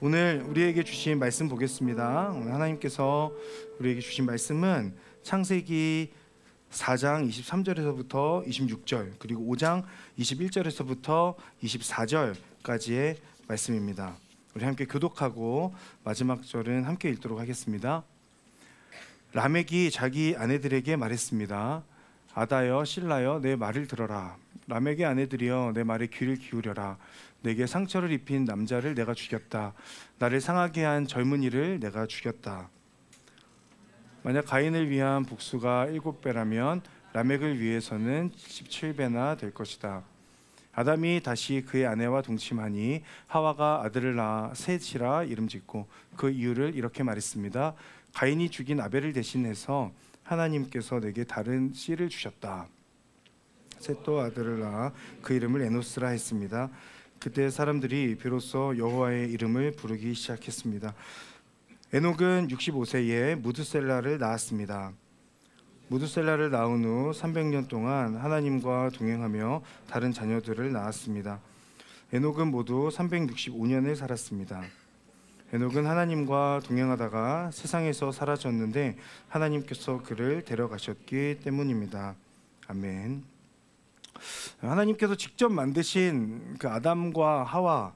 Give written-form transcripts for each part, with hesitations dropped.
오늘 우리에게 주신 말씀 보겠습니다. 오늘 하나님께서 우리에게 주신 말씀은 창세기 4장 23절에서부터 26절 그리고 5장 21절에서부터 24절까지의 말씀입니다. 우리 함께 교독하고 마지막 절은 함께 읽도록 하겠습니다. 라멕이 자기 아내들에게 말했습니다. 아다여 실라여 내 말을 들어라. 라멕의 아내들이여 내 말에 귀를 기울여라. 내게 상처를 입힌 남자를 내가 죽였다. 나를 상하게 한 젊은이를 내가 죽였다. 만약 가인을 위한 복수가 7배라면 라멕을 위해서는 17배나 될 것이다. 아담이 다시 그의 아내와 동침하니 하와가 아들을 낳아 셋이라 이름짓고 그 이유를 이렇게 말했습니다. 가인이 죽인 아벨을 대신해서 하나님께서 내게 다른 씨를 주셨다. 셋도 아들을 낳아 그 이름을 에노스라 했습니다. 그때 사람들이 비로소 여호와의 이름을 부르기 시작했습니다. 에녹은 65세에 무드셀라를 낳았습니다. 무드셀라를 낳은 후 300년 동안 하나님과 동행하며 다른 자녀들을 낳았습니다. 에녹은 모두 365년을 살았습니다. 에녹은 하나님과 동행하다가 세상에서 사라졌는데 하나님께서 그를 데려가셨기 때문입니다. 아멘. 하나님께서 직접 만드신 그 아담과 하와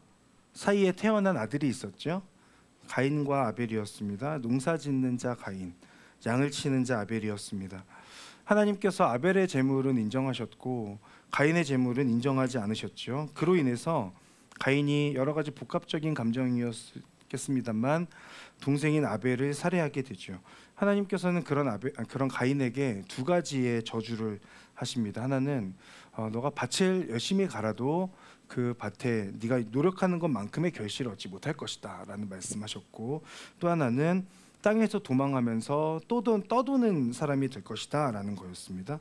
사이에 태어난 아들이 있었죠. 가인과 아벨이었습니다. 농사 짓는 자 가인, 양을 치는 자 아벨이었습니다. 하나님께서 아벨의 제물은 인정하셨고 가인의 제물은 인정하지 않으셨죠. 그로 인해서 가인이 여러 가지 복합적인 감정이었겠습니다만 동생인 아벨을 살해하게 되죠. 하나님께서는 그런 가인에게 두 가지의 저주를 하십니다. 하나는 너가 밭을 열심히 갈아도 그 밭에 네가 노력하는 것만큼의 결실을 얻지 못할 것이다 라는 말씀하셨고, 또 하나는 땅에서 도망하면서 떠도는 사람이 될 것이다 라는 거였습니다.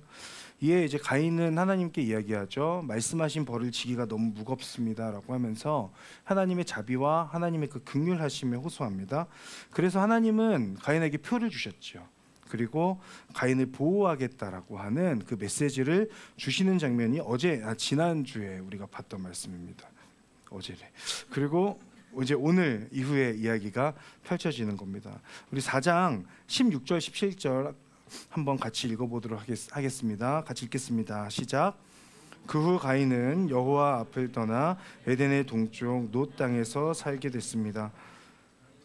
이에 이제 가인은 하나님께 이야기하죠. 말씀하신 벌을 지기가 너무 무겁습니다 라고 하면서 하나님의 자비와 하나님의 그 긍휼하심에 호소합니다. 그래서 하나님은 가인에게 표를 주셨죠. 그리고 가인을 보호하겠다라고 하는 그 메시지를 주시는 장면이 지난주에 우리가 봤던 말씀입니다. 어제래. 그리고 이제 오늘 이후에 이야기가 펼쳐지는 겁니다. 우리 4장 16절 17절 한번 같이 읽어보도록 하겠습니다. 같이 읽겠습니다. 시작. 그 후 가인은 여호와 앞을 떠나 에덴의 동쪽 놋 땅에서 살게 됐습니다.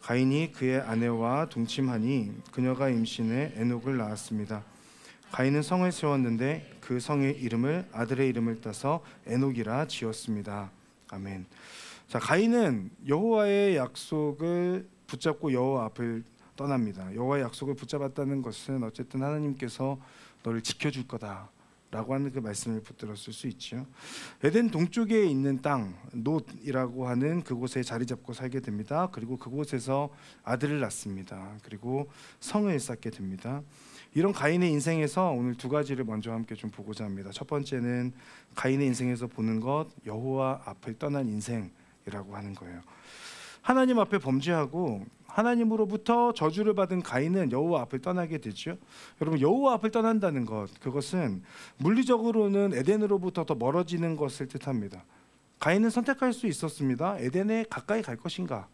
가인이 그의 아내와 동침하니 그녀가 임신해 에녹을 낳았습니다. 가인은 성을 세웠는데 그 성의 이름을 아들의 이름을 따서 에녹이라 지었습니다. 아멘. 자, 가인은 여호와의 약속을 붙잡고 여호와 앞을 떠납니다. 여호와의 약속을 붙잡았다는 것은 어쨌든 하나님께서 너를 지켜줄 거다 라고 하는 그 말씀을 붙들었을 수 있죠. 에덴 동쪽에 있는 땅 놋이라고 하는 그곳에 자리 잡고 살게 됩니다. 그리고 그곳에서 아들을 낳습니다. 그리고 성을 쌓게 됩니다. 이런 가인의 인생에서 오늘 두 가지를 먼저 함께 좀 보고자 합니다. 첫 번째는 가인의 인생에서 보는 것, 여호와 앞을 떠난 인생이라고 하는 거예요. 하나님 앞에 범죄하고 하나님으로부터 저주를 받은 가인은 여호와 앞을 떠나게 되죠. 여러분, 여호와 앞을 떠난다는 것, 그것은 물리적으로는 에덴으로부터 더 멀어지는 것을 뜻합니다. 가인은 선택할 수 있었습니다. 에덴에 가까이 갈 것인가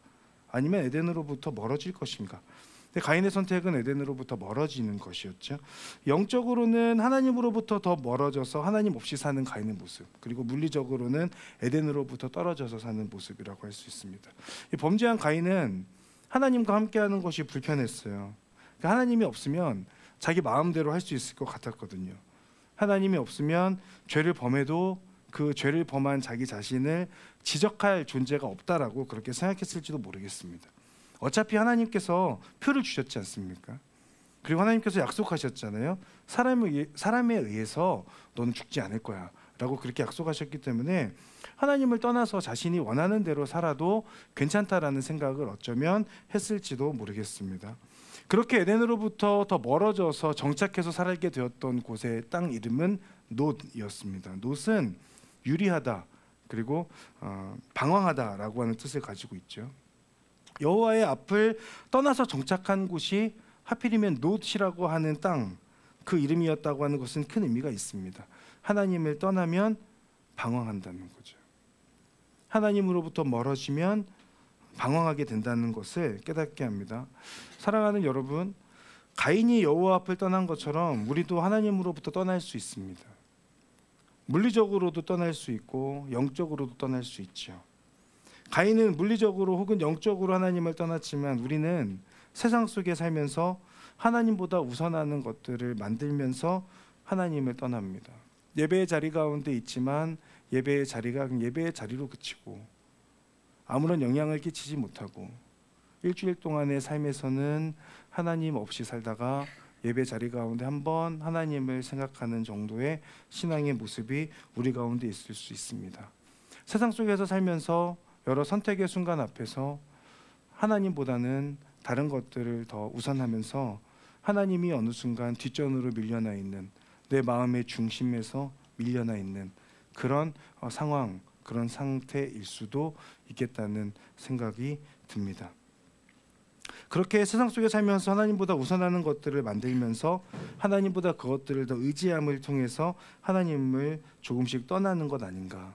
아니면 에덴으로부터 멀어질 것인가. 근데 가인의 선택은 에덴으로부터 멀어지는 것이었죠. 영적으로는 하나님으로부터 더 멀어져서 하나님 없이 사는 가인의 모습, 그리고 물리적으로는 에덴으로부터 떨어져서 사는 모습이라고 할 수 있습니다. 이 범죄한 가인은 하나님과 함께하는 것이 불편했어요. 그러니까 하나님이 없으면 자기 마음대로 할 수 있을 것 같았거든요. 하나님이 없으면 죄를 범해도 그 죄를 범한 자기 자신을 지적할 존재가 없다라고 그렇게 생각했을지도 모르겠습니다. 어차피 하나님께서 표를 주셨지 않습니까? 그리고 하나님께서 약속하셨잖아요. 사람에 의해서 너는 죽지 않을 거야 라고 그렇게 약속하셨기 때문에 하나님을 떠나서 자신이 원하는 대로 살아도 괜찮다라는 생각을 어쩌면 했을지도 모르겠습니다. 그렇게 에덴으로부터 더 멀어져서 정착해서 살게 되었던 곳의 땅 이름은 놋이었습니다. 놋은 유리하다, 그리고 방황하다라고 하는 뜻을 가지고 있죠. 여호와의 앞을 떠나서 정착한 곳이 하필이면 놋이라고 하는 땅, 그 이름이었다고 하는 것은 큰 의미가 있습니다. 하나님을 떠나면 방황한다는 거죠. 하나님으로부터 멀어지면 방황하게 된다는 것을 깨닫게 합니다. 사랑하는 여러분, 가인이 여호와 앞을 떠난 것처럼 우리도 하나님으로부터 떠날 수 있습니다. 물리적으로도 떠날 수 있고 영적으로도 떠날 수 있죠. 가인은 물리적으로 혹은 영적으로 하나님을 떠났지만 우리는 세상 속에 살면서 하나님보다 우선하는 것들을 만들면서 하나님을 떠납니다. 예배의 자리 가운데 있지만 예배의 자리가 그냥 예배의 자리로 그치고 아무런 영향을 끼치지 못하고 일주일 동안의 삶에서는 하나님 없이 살다가 예배 자리 가운데 한번 하나님을 생각하는 정도의 신앙의 모습이 우리 가운데 있을 수 있습니다. 세상 속에서 살면서 여러 선택의 순간 앞에서 하나님보다는 다른 것들을 더 우선하면서 하나님이 어느 순간 뒷전으로 밀려나 있는 내 마음의 중심에서 밀려나 있는 그런 상황, 그런 상태일 수도 있겠다는 생각이 듭니다. 그렇게 세상 속에 살면서 하나님보다 우선하는 것들을 만들면서 하나님보다 그것들을 더 의지함을 통해서 하나님을 조금씩 떠나는 것 아닌가.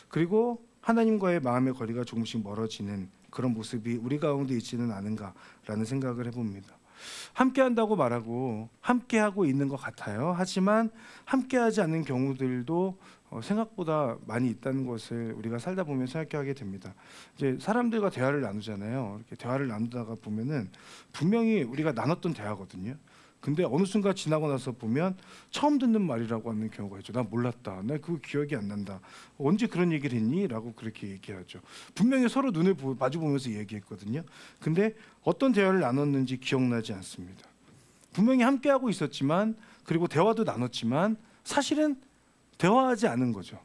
그리고 하나님과의 마음의 거리가 조금씩 멀어지는 그런 모습이 우리 가운데 있지는 않은가라는 생각을 해봅니다. 함께한다고 말하고 함께하고 있는 것 같아요. 하지만 함께하지 않는 경우들도 생각보다 많이 있다는 것을 우리가 살다 보면 생각하게 됩니다. 이제 사람들과 대화를 나누잖아요. 이렇게 대화를 나누다가 보면은 분명히 우리가 나눴던 대화거든요. 근데 어느 순간 지나고 나서 보면 처음 듣는 말이라고 하는 경우가 있죠. 나 몰랐다. 나 그거 기억이 안 난다. 언제 그런 얘기를 했니? 라고 그렇게 얘기하죠. 분명히 서로 눈을 마주 보면서 얘기했거든요. 근데 어떤 대화를 나눴는지 기억나지 않습니다. 분명히 함께하고 있었지만 그리고 대화도 나눴지만 사실은 대화하지 않은 거죠.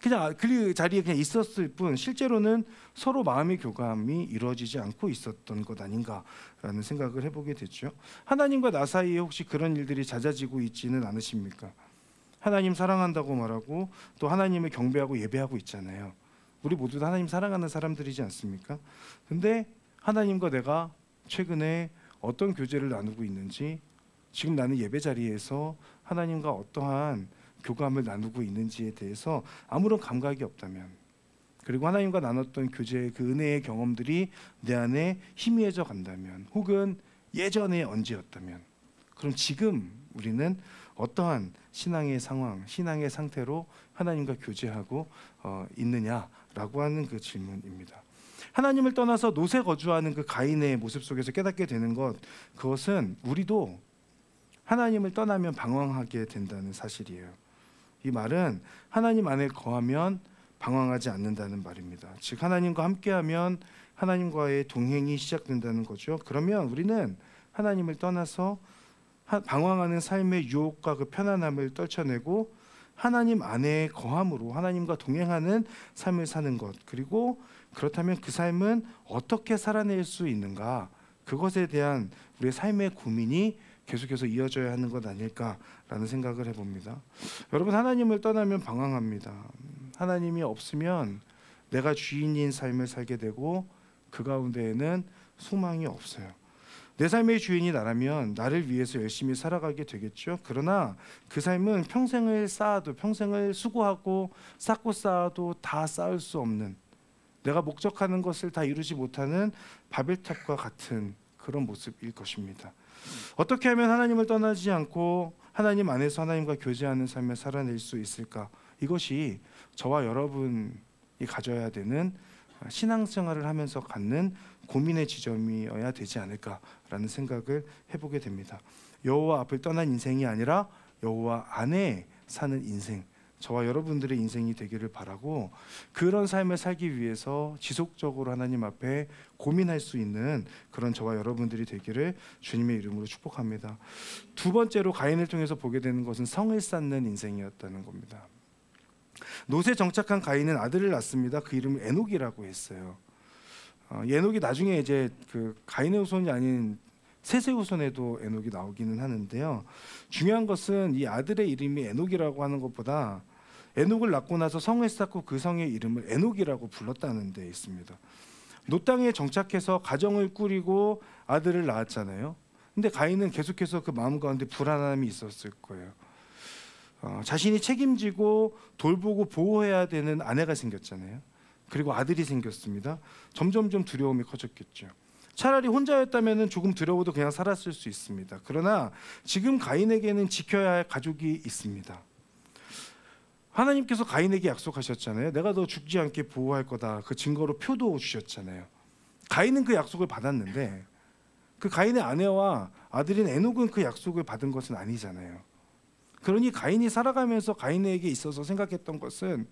그냥 그 자리에 그냥 있었을 뿐 실제로는 서로 마음의 교감이 이루어지지 않고 있었던 것 아닌가라는 생각을 해보게 됐죠. 하나님과 나 사이에 혹시 그런 일들이 잦아지고 있지는 않으십니까? 하나님 사랑한다고 말하고 또 하나님을 경배하고 예배하고 있잖아요. 우리 모두 다 하나님 사랑하는 사람들이지 않습니까? 근데 하나님과 내가 최근에 어떤 교제를 나누고 있는지, 지금 나는 예배 자리에서 하나님과 어떠한 교감을 나누고 있는지에 대해서 아무런 감각이 없다면, 그리고 하나님과 나눴던 교제의 그 은혜의 경험들이 내 안에 희미해져 간다면, 혹은 예전에 언제였다면, 그럼 지금 우리는 어떠한 신앙의 상황, 신앙의 상태로 하나님과 교제하고 있느냐라고 하는 그 질문입니다. 하나님을 떠나서 노새 거주하는 그 가인의 모습 속에서 깨닫게 되는 것, 그것은 우리도 하나님을 떠나면 방황하게 된다는 사실이에요. 이 말은 하나님 안에 거하면 방황하지 않는다는 말입니다. 즉 하나님과 함께하면 하나님과의 동행이 시작된다는 거죠. 그러면 우리는 하나님을 떠나서 방황하는 삶의 유혹과 그 편안함을 떨쳐내고 하나님 안에 거함으로 하나님과 동행하는 삶을 사는 것, 그리고 그렇다면 그 삶은 어떻게 살아낼 수 있는가, 그것에 대한 우리의 삶의 고민이 계속해서 이어져야 하는 것 아닐까라는 생각을 해봅니다. 여러분, 하나님을 떠나면 방황합니다. 하나님이 없으면 내가 주인인 삶을 살게 되고 그 가운데에는 소망이 없어요. 내 삶의 주인이 나라면 나를 위해서 열심히 살아가게 되겠죠. 그러나 그 삶은 평생을 쌓아도, 평생을 수고하고 쌓고 쌓아도 다 쌓을 수 없는, 내가 목적하는 것을 다 이루지 못하는 바벨탑과 같은 그런 모습일 것입니다. 어떻게 하면 하나님을 떠나지 않고 하나님 안에서 하나님과 교제하는 삶을 살아낼 수 있을까? 이것이 저와 여러분이 가져야 되는 신앙생활을 하면서 갖는 고민의 지점이어야 되지 않을까라는 생각을 해보게 됩니다. 여호와 앞을 떠난 인생이 아니라 여호와 안에 사는 인생, 저와 여러분들의 인생이 되기를 바라고, 그런 삶을 살기 위해서 지속적으로 하나님 앞에 고민할 수 있는 그런 저와 여러분들이 되기를 주님의 이름으로 축복합니다. 두 번째로 가인을 통해서 보게 되는 것은 성을 쌓는 인생이었다는 겁니다. 노새 정착한 가인은 아들을 낳습니다. 그 이름을 에녹이라고 했어요. 에녹이 나중에 이제 그 가인의 후손이 아닌 셋의 후손에도 에녹이 나오기는 하는데요. 중요한 것은 이 아들의 이름이 에녹이라고 하는 것보다 에녹을 낳고 나서 성을 쌓고 그 성의 이름을 에녹이라고 불렀다는 데 있습니다. 노 땅에 정착해서 가정을 꾸리고 아들을 낳았잖아요. 근데 가인은 계속해서 그 마음 가운데 불안함이 있었을 거예요. 자신이 책임지고 돌보고 보호해야 되는 아내가 생겼잖아요. 그리고 아들이 생겼습니다. 점점점 두려움이 커졌겠죠. 차라리 혼자였다면 조금 두려워도 그냥 살았을 수 있습니다. 그러나 지금 가인에게는 지켜야 할 가족이 있습니다. 하나님께서 가인에게 약속하셨잖아요. 내가 너 죽지 않게 보호할 거다. 그 증거로 표도 주셨잖아요. 가인은 그 약속을 받았는데 그 가인의 아내와 아들인 에녹은 그 약속을 받은 것은 아니잖아요. 그러니 가인이 살아가면서 가인에게 있어서 생각했던 것은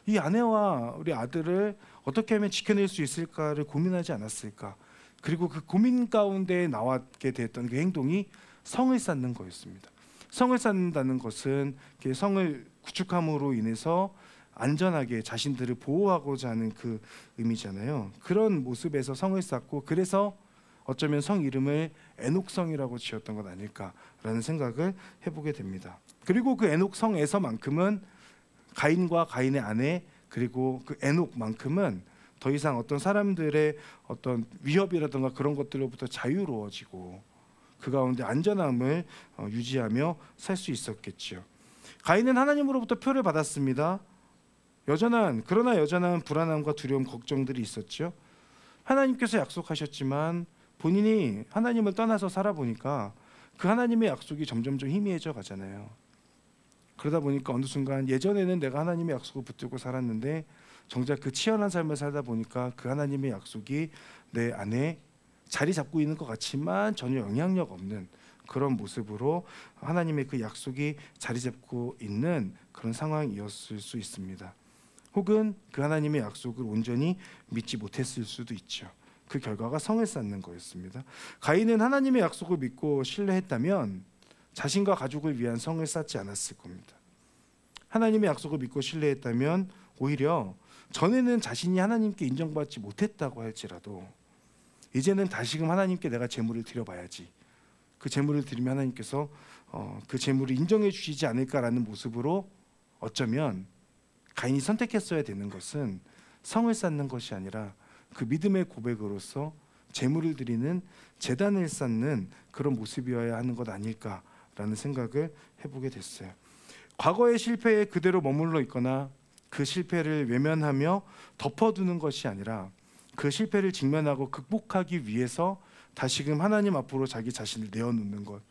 이 아내와 우리 아들을 어떻게 하면 지켜낼 수 있을까를 고민하지 않았을까. 그리고 그 고민 가운데 나왔게 됐던 그 행동이 성을 쌓는 거였습니다. 성을 쌓는다는 것은 성을 구축함으로 인해서 안전하게 자신들을 보호하고자 하는 그 의미잖아요. 그런 모습에서 성을 쌓고 그래서 어쩌면 성 이름을 에녹성이라고 지었던 것 아닐까라는 생각을 해보게 됩니다. 그리고 그 에녹성에서만큼은 가인과 가인의 아내 그리고 그 에녹만큼은 더 이상 어떤 사람들의 어떤 위협이라든가 그런 것들로부터 자유로워지고 그 가운데 안전함을 유지하며 살 수 있었겠죠. 가인은 하나님으로부터 표를 받았습니다. 그러나 여전한 불안함과 두려움, 걱정들이 있었죠. 하나님께서 약속하셨지만 본인이 하나님을 떠나서 살아보니까 그 하나님의 약속이 점점점 희미해져 가잖아요. 그러다 보니까 어느 순간 예전에는 내가 하나님의 약속을 붙들고 살았는데 정작 그 치열한 삶을 살다 보니까 그 하나님의 약속이 내 안에 자리 잡고 있는 것 같지만 전혀 영향력 없는 그런 모습으로 하나님의 그 약속이 자리 잡고 있는 그런 상황이었을 수 있습니다. 혹은 그 하나님의 약속을 온전히 믿지 못했을 수도 있죠. 그 결과가 성을 쌓는 거였습니다. 가인은 하나님의 약속을 믿고 신뢰했다면 자신과 가족을 위한 성을 쌓지 않았을 겁니다. 하나님의 약속을 믿고 신뢰했다면 오히려 전에는 자신이 하나님께 인정받지 못했다고 할지라도 이제는 다시금 하나님께 내가 제물을 드려봐야지. 그 제물을 드리면 하나님께서 그 제물을 인정해 주시지 않을까라는 모습으로 어쩌면 가인이 선택했어야 되는 것은 성을 쌓는 것이 아니라 그 믿음의 고백으로서 제물을 드리는 제단을 쌓는 그런 모습이어야 하는 것 아닐까라는 생각을 해보게 됐어요. 과거의 실패에 그대로 머물러 있거나 그 실패를 외면하며 덮어두는 것이 아니라 그 실패를 직면하고 극복하기 위해서 다시금 하나님 앞으로 자기 자신을 내어놓는 것,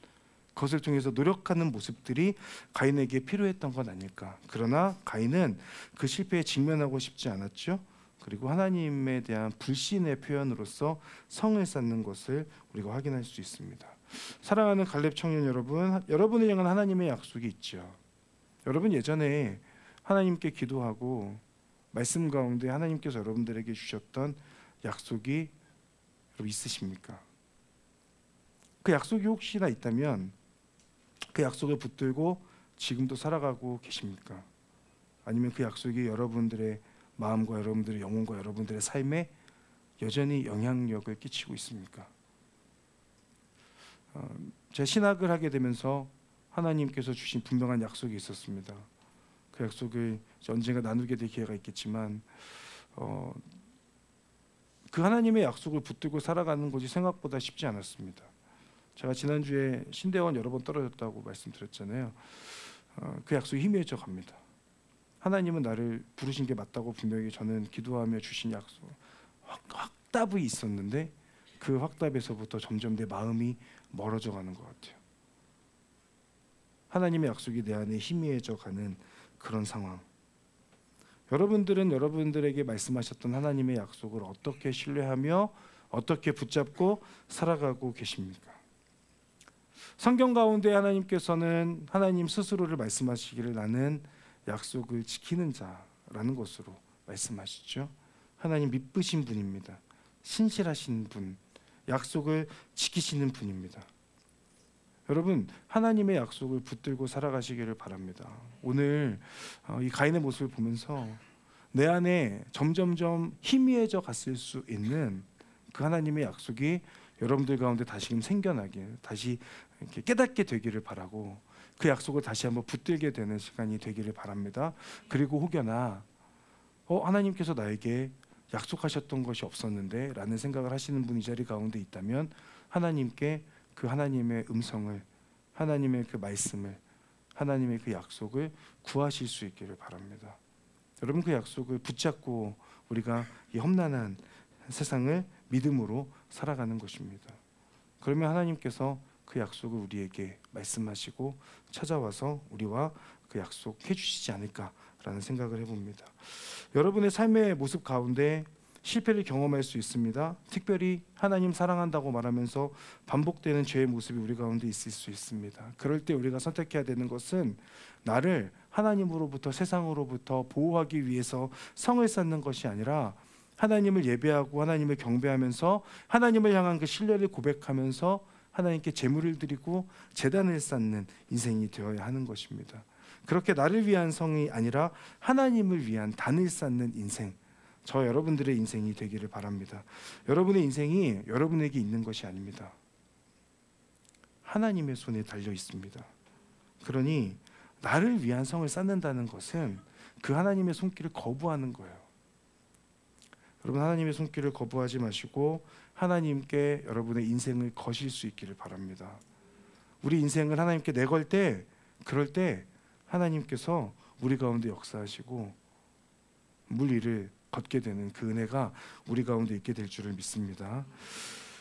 그것을 통해서 노력하는 모습들이 가인에게 필요했던 것 아닐까. 그러나 가인은 그 실패에 직면하고 싶지 않았죠. 그리고 하나님에 대한 불신의 표현으로서 성을 쌓는 것을 우리가 확인할 수 있습니다. 사랑하는 갈렙 청년 여러분, 여러분을 향한 하나님의 약속이 있죠. 여러분 예전에 하나님께 기도하고 말씀 가운데 하나님께서 여러분들에게 주셨던 약속이 여러분 있으십니까? 그 약속이 혹시나 있다면 그 약속을 붙들고 지금도 살아가고 계십니까? 아니면 그 약속이 여러분들의 마음과 여러분들의 영혼과 여러분들의 삶에 여전히 영향력을 끼치고 있습니까? 제 신학을 하게 되면서 하나님께서 주신 분명한 약속이 있었습니다. 그 약속을 언젠가 나누게 될 기회가 있겠지만 그 하나님의 약속을 붙들고 살아가는 것이 생각보다 쉽지 않았습니다. 제가 지난주에 신대원 여러 번 떨어졌다고 말씀드렸잖아요. 그 약속이 희미해져 갑니다. 하나님은 나를 부르신 게 맞다고 분명히 저는 기도하며 주신 약속, 확답이 있었는데 그 확답에서부터 점점 내 마음이 멀어져 가는 것 같아요. 하나님의 약속이 내 안에 희미해져 가는 그런 상황. 여러분들은 여러분들에게 말씀하셨던 하나님의 약속을 어떻게 신뢰하며 어떻게 붙잡고 살아가고 계십니까? 성경 가운데 하나님께서는 하나님 스스로를 말씀하시기를 나는 약속을 지키는 자라는 것으로 말씀하시죠. 하나님 믿으신 분입니다. 신실하신 분, 약속을 지키시는 분입니다. 여러분 하나님의 약속을 붙들고 살아가시기를 바랍니다. 오늘 이 가인의 모습을 보면서 내 안에 점점점 희미해져 갔을 수 있는 그 하나님의 약속이 여러분들 가운데 다시금 생겨나길, 다시 이렇게 깨닫게 되기를 바라고 그 약속을 다시 한번 붙들게 되는 시간이 되기를 바랍니다. 그리고 혹여나 하나님께서 나에게 약속하셨던 것이 없었는데 라는 생각을 하시는 분이 자리 가운데 있다면 하나님께 그 하나님의 음성을, 하나님의 그 말씀을, 하나님의 그 약속을 구하실 수 있기를 바랍니다. 여러분 그 약속을 붙잡고 우리가 이 험난한 세상을 믿음으로 살아가는 것입니다. 그러면 하나님께서 그 약속을 우리에게 말씀하시고 찾아와서 우리와 그 약속해 주시지 않을까라는 생각을 해봅니다. 여러분의 삶의 모습 가운데 실패를 경험할 수 있습니다. 특별히 하나님 사랑한다고 말하면서 반복되는 죄의 모습이 우리 가운데 있을 수 있습니다. 그럴 때 우리가 선택해야 되는 것은 나를 하나님으로부터 세상으로부터 보호하기 위해서 성을 쌓는 것이 아니라 하나님을 예배하고 하나님을 경배하면서 하나님을 향한 그 신뢰를 고백하면서 하나님께 제물을 드리고 제단을 쌓는 인생이 되어야 하는 것입니다. 그렇게 나를 위한 성이 아니라 하나님을 위한 단을 쌓는 인생, 저 여러분들의 인생이 되기를 바랍니다. 여러분의 인생이 여러분에게 있는 것이 아닙니다. 하나님의 손에 달려 있습니다. 그러니 나를 위한 성을 쌓는다는 것은 그 하나님의 손길을 거부하는 거예요. 여러분, 하나님의 손길을 거부하지 마시고 하나님께 여러분의 인생을 거실 수 있기를 바랍니다. 우리 인생을 하나님께 내걸 때, 그럴 때 하나님께서 우리 가운데 역사하시고 물리를 걷게 되는 그 은혜가 우리 가운데 있게 될 줄을 믿습니다.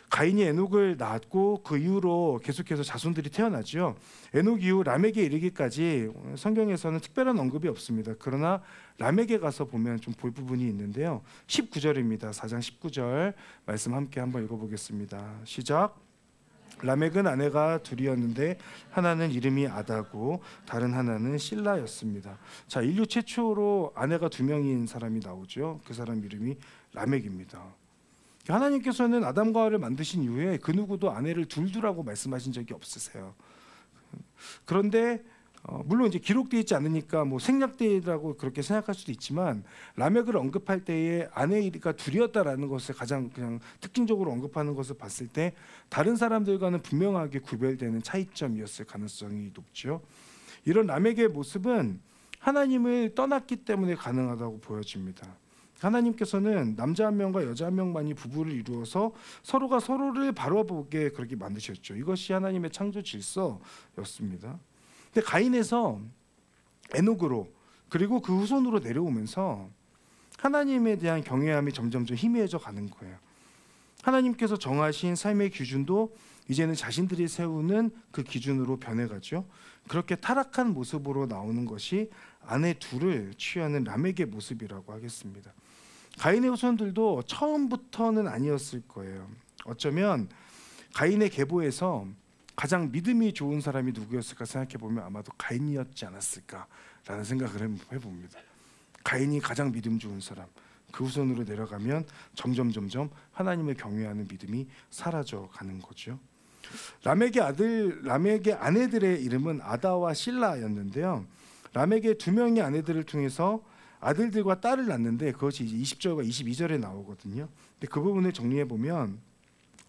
가인이 에녹을 낳았고 그 이후로 계속해서 자손들이 태어나죠. 에녹 이후 람에게 이르기까지 성경에서는 특별한 언급이 없습니다. 그러나 람에게 가서 보면 좀 볼 부분이 있는데요. 19절입니다. 4장 19절 말씀 함께 한번 읽어보겠습니다. 시작. 라멕은 아내가 둘이었는데 하나는 이름이 아다고 다른 하나는 실라였습니다. 자, 인류 최초로 아내가 2명인 사람이 나오죠. 그 사람 이름이 라멕입니다. 하나님께서는 아담과 하와를 만드신 이후에 그 누구도 아내를 둘두라고 말씀하신 적이 없으세요. 그런데 물론 이제 기록되어 있지 않으니까 뭐 생략되라고 그렇게 생각할 수도 있지만 라멕을 언급할 때에 아내가 둘이었다라는 것을 가장 그냥 특징적으로 언급하는 것을 봤을 때 다른 사람들과는 분명하게 구별되는 차이점이었을 가능성이 높죠. 이런 라멕의 모습은 하나님을 떠났기 때문에 가능하다고 보여집니다. 하나님께서는 남자 한 명과 여자 한 명만이 부부를 이루어서 서로가 서로를 바라보게 그렇게 만드셨죠. 이것이 하나님의 창조 질서였습니다. 근데 가인에서 에녹으로 그리고 그 후손으로 내려오면서 하나님에 대한 경외함이 점점점 희미해져 가는 거예요. 하나님께서 정하신 삶의 기준도 이제는 자신들이 세우는 그 기준으로 변해가죠. 그렇게 타락한 모습으로 나오는 것이 아내 둘을 취하는 라멕의 모습이라고 하겠습니다. 가인의 후손들도 처음부터는 아니었을 거예요. 어쩌면 가인의 계보에서 가장 믿음이 좋은 사람이 누구였을까 생각해 보면 아마도 가인이었지 않았을까라는 생각을 해봅니다. 가인이 가장 믿음 좋은 사람, 그 후손으로 내려가면 점점 하나님을 경외하는 믿음이 사라져 가는 거죠. 라멕의 아내들의 이름은 아다와 실라였는데요. 라멕의 2명의 아내들을 통해서 아들들과 딸을 낳는데 그것이 이제 20절과 22절에 나오거든요. 근데 그 부분을 정리해 보면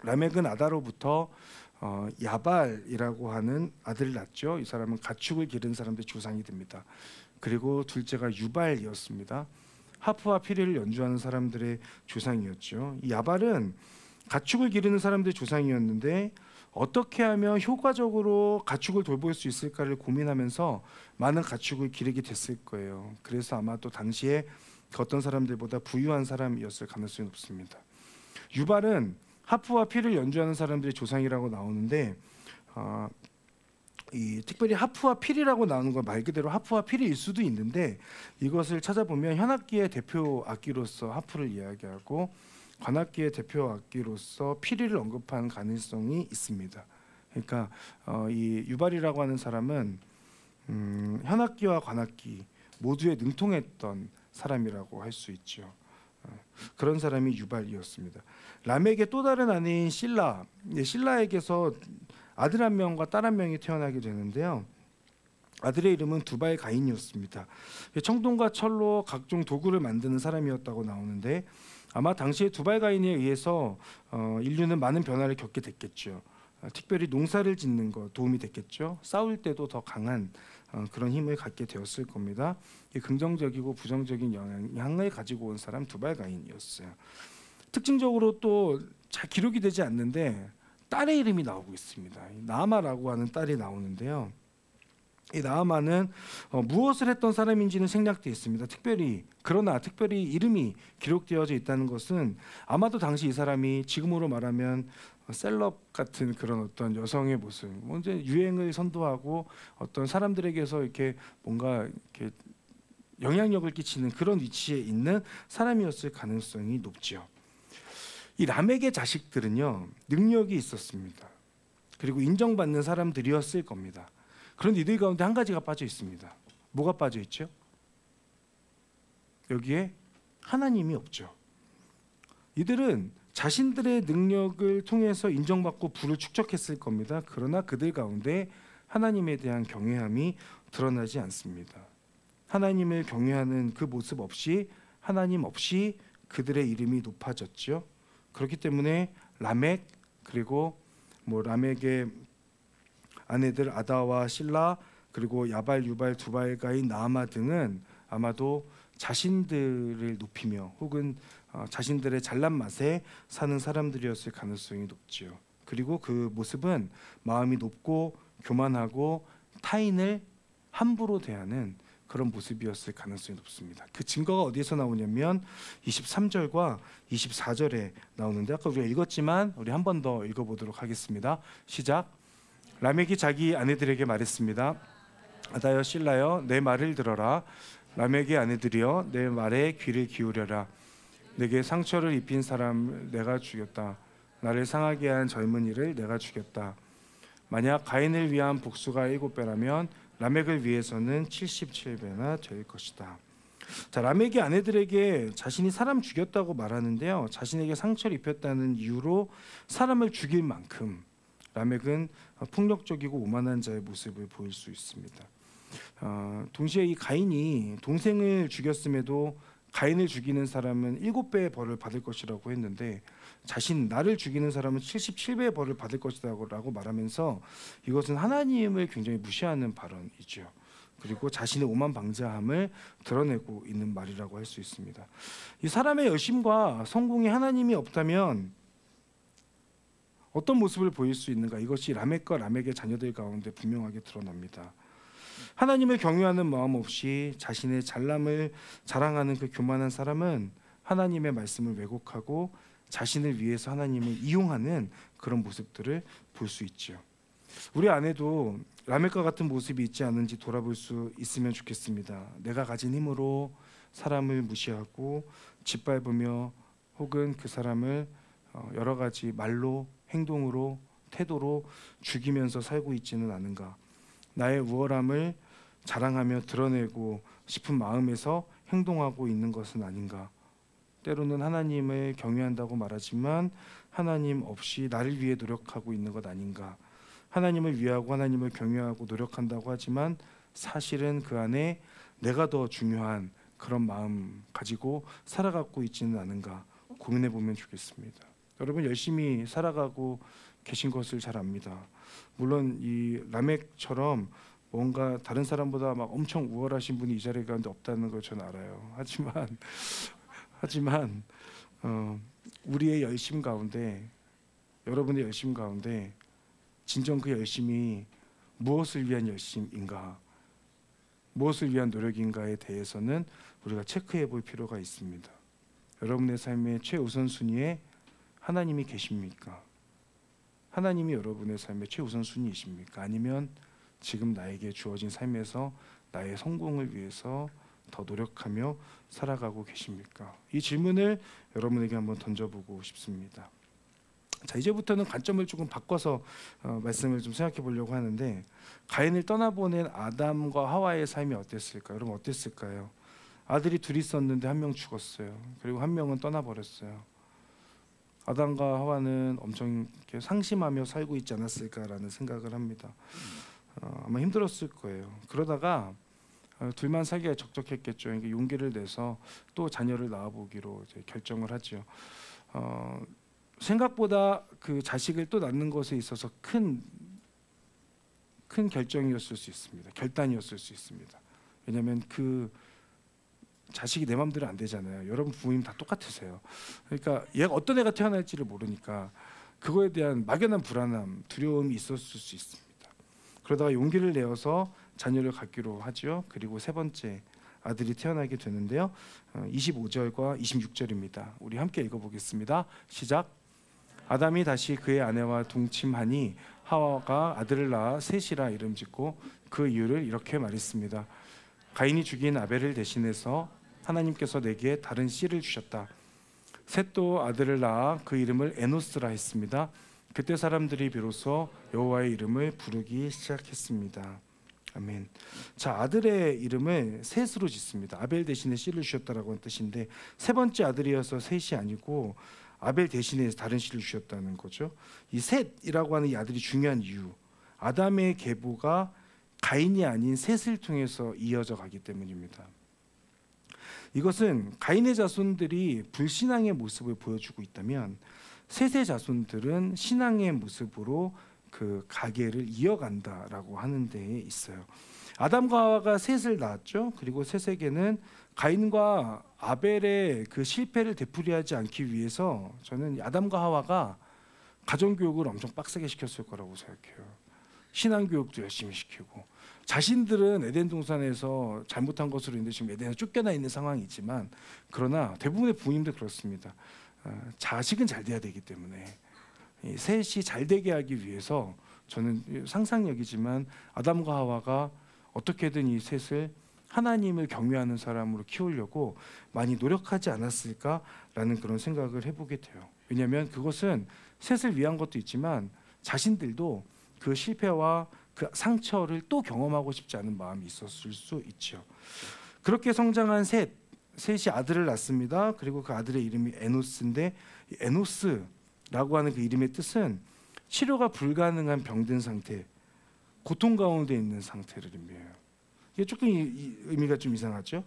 라멕은 아다로부터 야발이라고 하는 아들을 낳죠. 이 사람은 가축을 기르는 사람들의 조상이 됩니다. 그리고 둘째가 유발이었습니다. 하프와 피리를 연주하는 사람들의 조상이었죠. 이 야발은 가축을 기르는 사람들의 조상이었는데 어떻게 하면 효과적으로 가축을 돌볼 수 있을까를 고민하면서 많은 가축을 기르게 됐을 거예요. 그래서 아마도 당시에 어떤 사람들보다 부유한 사람이었을 가능성이 높습니다. 유발은 하프와 피를 연주하는 사람들의 조상이라고 나오는데 특별히 하프와 피리라고 나오는 건 말 그대로 하프와 피리일 수도 있는데 이것을 찾아보면 현악기의 대표 악기로서 하프를 이야기하고 관악기의 대표 악기로서 피리를 언급한 가능성이 있습니다. 그러니까 이 유발이라고 하는 사람은 현악기와 관악기 모두에 능통했던 사람이라고 할 수 있죠. 그런 사람이 유발이었습니다. 라멕의 또 다른 아내인 실라, 실라에게서 아들 한 명과 딸 한 명이 태어나게 되는데요. 아들의 이름은 두발 가인이었습니다. 청동과 철로 각종 도구를 만드는 사람이었다고 나오는데 아마 당시에 두발 가인에 의해서 인류는 많은 변화를 겪게 됐겠죠. 특별히 농사를 짓는 것 도움이 됐겠죠. 싸울 때도 더 강한 그런 힘을 갖게 되었을 겁니다. 긍정적이고 부정적인 영향을 가지고 온 사람 두발 가인이었어요. 특징적으로 또 잘 기록이 되지 않는데 딸의 이름이 나오고 있습니다. 나아마라고 하는 딸이 나오는데요. 이 나아만은 무엇을 했던 사람인지는 생략되어 있습니다. 그러나 특별히 이름이 기록되어져 있다는 것은 아마도 당시 이 사람이 지금으로 말하면 셀럽 같은 그런 어떤 여성의 모습, 이제 유행을 선도하고 어떤 사람들에게서 이렇게 뭔가 이렇게 영향력을 끼치는 그런 위치에 있는 사람이었을 가능성이 높죠. 이 람եկ의 자식들은요, 능력이 있었습니다. 그리고 인정받는 사람들이었을 겁니다. 그런데 이들 가운데 한 가지가 빠져 있습니다. 뭐가 빠져 있죠? 여기에 하나님이 없죠. 이들은 자신들의 능력을 통해서 인정받고 부를 축적했을 겁니다. 그러나 그들 가운데 하나님에 대한 경외함이 드러나지 않습니다. 하나님을 경외하는 그 모습 없이, 하나님 없이 그들의 이름이 높아졌죠. 그렇기 때문에 라멕, 그리고 라멕의 아내들 아다와 실라, 그리고 야발, 유발, 두발가인 나아마 등은 아마도 자신들을 높이며 혹은 자신들의 잘난 맛에 사는 사람들이었을 가능성이 높죠. 그리고 그 모습은 마음이 높고 교만하고 타인을 함부로 대하는 그런 모습이었을 가능성이 높습니다. 그 증거가 어디에서 나오냐면 23절과 24절에 나오는데, 아까 우리가 읽었지만 우리 한 번 더 읽어보도록 하겠습니다. 시작. 라멕이 자기 아내들에게 말했습니다. 아다여 실라여, 내 말을 들어라. 라멕의 아내들이여, 내 말에 귀를 기울여라. 내게 상처를 입힌 사람을 내가 죽였다. 나를 상하게 한 젊은이를 내가 죽였다. 만약 가인을 위한 복수가 7배라면 라멕을 위해서는 77배나 될 것이다. 자, 라멕의 아내들에게 자신이 사람 죽였다고 말하는데요, 자신에게 상처를 입혔다는 이유로 사람을 죽일 만큼 라멕은 폭력적이고 오만한 자의 모습을 보일 수 있습니다. 동시에 이 가인이 동생을 죽였음에도 가인을 죽이는 사람은 7배의 벌을 받을 것이라고 했는데, 나를 죽이는 사람은 77배의 벌을 받을 것이라고 말하면서 이것은 하나님을 굉장히 무시하는 발언이죠. 그리고 자신의 오만방자함을 드러내고 있는 말이라고 할 수 있습니다. 이 사람의 열심과 성공이 하나님이 없다면 어떤 모습을 보일 수 있는가? 이것이 라멕과 라멕의 자녀들 가운데 분명하게 드러납니다. 하나님을 경외하는 마음 없이 자신의 잘남을 자랑하는 그 교만한 사람은 하나님의 말씀을 왜곡하고 자신을 위해서 하나님을 이용하는 그런 모습들을 볼 수 있죠. 우리 안에도 라멕과 같은 모습이 있지 않은지 돌아볼 수 있으면 좋겠습니다. 내가 가진 힘으로 사람을 무시하고 짓밟으며 혹은 그 사람을 여러 가지 말로, 행동으로, 태도로 죽이면서 살고 있지는 않은가? 나의 우월함을 자랑하며 드러내고 싶은 마음에서 행동하고 있는 것은 아닌가? 때로는 하나님을 경외한다고 말하지만 하나님 없이 나를 위해 노력하고 있는 것 아닌가? 하나님을 위하고 하나님을 경외하고 노력한다고 하지만 사실은 그 안에 내가 더 중요한 그런 마음 가지고 살아가고 있지는 않은가? 고민해 보면 좋겠습니다. 여러분, 열심히 살아가고 계신 것을 잘 압니다. 물론 이 라멕처럼 뭔가 다른 사람보다 막 엄청 우월하신 분이 이 자리에 가운데 없다는 걸 저는 알아요. 하지만 우리의 열심 가운데, 여러분의 열심 가운데 진정 그 열심이 무엇을 위한 열심인가, 무엇을 위한 노력인가에 대해서는 우리가 체크해 볼 필요가 있습니다. 여러분의 삶의 최우선순위에 하나님이 계십니까? 하나님이 여러분의 삶의 최우선순위이십니까? 아니면 지금 나에게 주어진 삶에서 나의 성공을 위해서 더 노력하며 살아가고 계십니까? 이 질문을 여러분에게 한번 던져보고 싶습니다. 자, 이제부터는 관점을 조금 바꿔서 말씀을 좀 생각해 보려고 하는데, 가인을 떠나보낸 아담과 하와의 삶이 어땠을까요? 여러분, 어땠을까요? 아들이 둘이 있었는데 한 명 죽었어요. 그리고 한 명은 떠나버렸어요. 아담과 하와는 엄청 이렇게 상심하며 살고 있지 않았을까라는 생각을 합니다. 아마 힘들었을 거예요. 그러다가 둘만 살기가 적적했겠죠. 그러니까 용기를 내서 또 자녀를 낳아보기로 이제 결정을 하죠. 생각보다 그 자식을 또 낳는 것에 있어서 큰 결정이었을 수 있습니다. 결단이었을 수 있습니다. 왜냐하면 그 자식이 내 마음대로 안 되잖아요. 여러분 부모님 다 똑같으세요. 그러니까 얘가 어떤 애가 태어날지를 모르니까 그거에 대한 막연한 불안함, 두려움이 있었을 수 있습니다. 그러다가 용기를 내어서 자녀를 갖기로 하죠. 그리고 세 번째 아들이 태어나게 되는데요. 25절과 26절입니다. 우리 함께 읽어보겠습니다. 시작. 아담이 다시 그의 아내와 동침하니 하와가 아들을 낳아 셋이라 이름 짓고 그 이유를 이렇게 말했습니다. 가인이 죽인 아벨을 대신해서 하나님께서 내게 다른 씨를 주셨다. 셋도 아들을 낳아 그 이름을 에노스라 했습니다. 그때 사람들이 비로소 여호와의 이름을 부르기 시작했습니다. 아멘. 자, 아들의 이름을 셋으로 짓습니다. 아벨 대신에 씨를 주셨다라고 하는 뜻인데 세 번째 아들이어서 셋이 아니고 아벨 대신에 다른 씨를 주셨다는 거죠. 이 셋이라고 하는 이 아들이 중요한 이유, 아담의 계보가 가인이 아닌 셋을 통해서 이어져 가기 때문입니다. 이것은 가인의 자손들이 불신앙의 모습을 보여주고 있다면 셋의 자손들은 신앙의 모습으로 그 가계를 이어간다라고 하는 데에 있어요. 아담과 하와가 셋을 낳았죠. 그리고 셋에게는 가인과 아벨의 그 실패를 되풀이하지 않기 위해서 저는 아담과 하와가 가정교육을 엄청 빡세게 시켰을 거라고 생각해요. 신앙교육도 열심히 시키고, 자신들은 에덴 동산에서 잘못한 것으로 인해 지금 에덴에 쫓겨나 있는 상황이지만, 그러나 대부분의 부모님들 그렇습니다. 자식은 잘 돼야 되기 때문에 셋이 잘 되게 하기 위해서 저는 상상력이지만 아담과 하와가 어떻게든 이 셋을 하나님을 경외하는 사람으로 키우려고 많이 노력하지 않았을까라는 그런 생각을 해보게 돼요. 왜냐하면 그것은 셋을 위한 것도 있지만 자신들도 그 실패와 그 상처를 또 경험하고 싶지 않은 마음이 있었을 수 있죠. 그렇게 성장한 셋이 아들을 낳습니다. 그리고 그 아들의 이름이 에노스인데, 에노스라고 하는 그 이름의 뜻은 치료가 불가능한 병든 상태, 고통 가운데 있는 상태를 의미해요. 이게 조금 의미가 좀 이상하죠.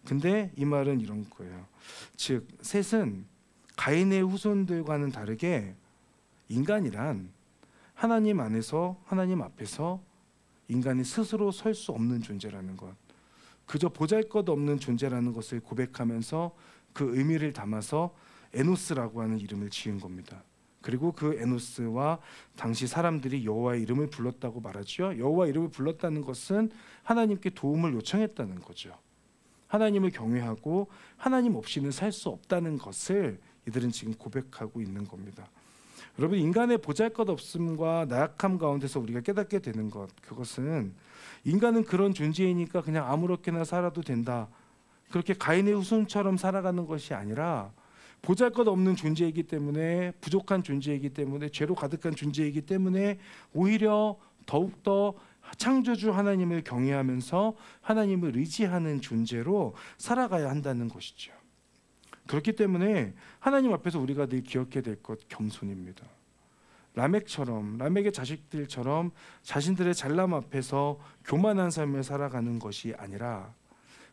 근데 이 말은 이런 거예요. 즉 셋은 가인의 후손들과는 다르게 인간이란 하나님 안에서, 하나님 앞에서 인간이 스스로 설 수 없는 존재라는 것, 그저 보잘것없는 존재라는 것을 고백하면서 그 의미를 담아서 에노스라고 하는 이름을 지은 겁니다. 그리고 그 에노스와 당시 사람들이 여호와의 이름을 불렀다고 말하죠. 여호와 이름을 불렀다는 것은 하나님께 도움을 요청했다는 거죠. 하나님을 경외하고 하나님 없이는 살 수 없다는 것을 이들은 지금 고백하고 있는 겁니다. 여러분, 인간의 보잘것없음과 나약함 가운데서 우리가 깨닫게 되는 것, 그것은 인간은 그런 존재이니까 그냥 아무렇게나 살아도 된다, 그렇게 가인의 후손처럼 살아가는 것이 아니라 보잘것없는 존재이기 때문에, 부족한 존재이기 때문에, 죄로 가득한 존재이기 때문에 오히려 더욱더 창조주 하나님을 경외하면서 하나님을 의지하는 존재로 살아가야 한다는 것이죠. 그렇기 때문에 하나님 앞에서 우리가 늘 기억해야 될 것, 겸손입니다. 라멕의 자식들처럼 자신들의 잘남 앞에서 교만한 삶을 살아가는 것이 아니라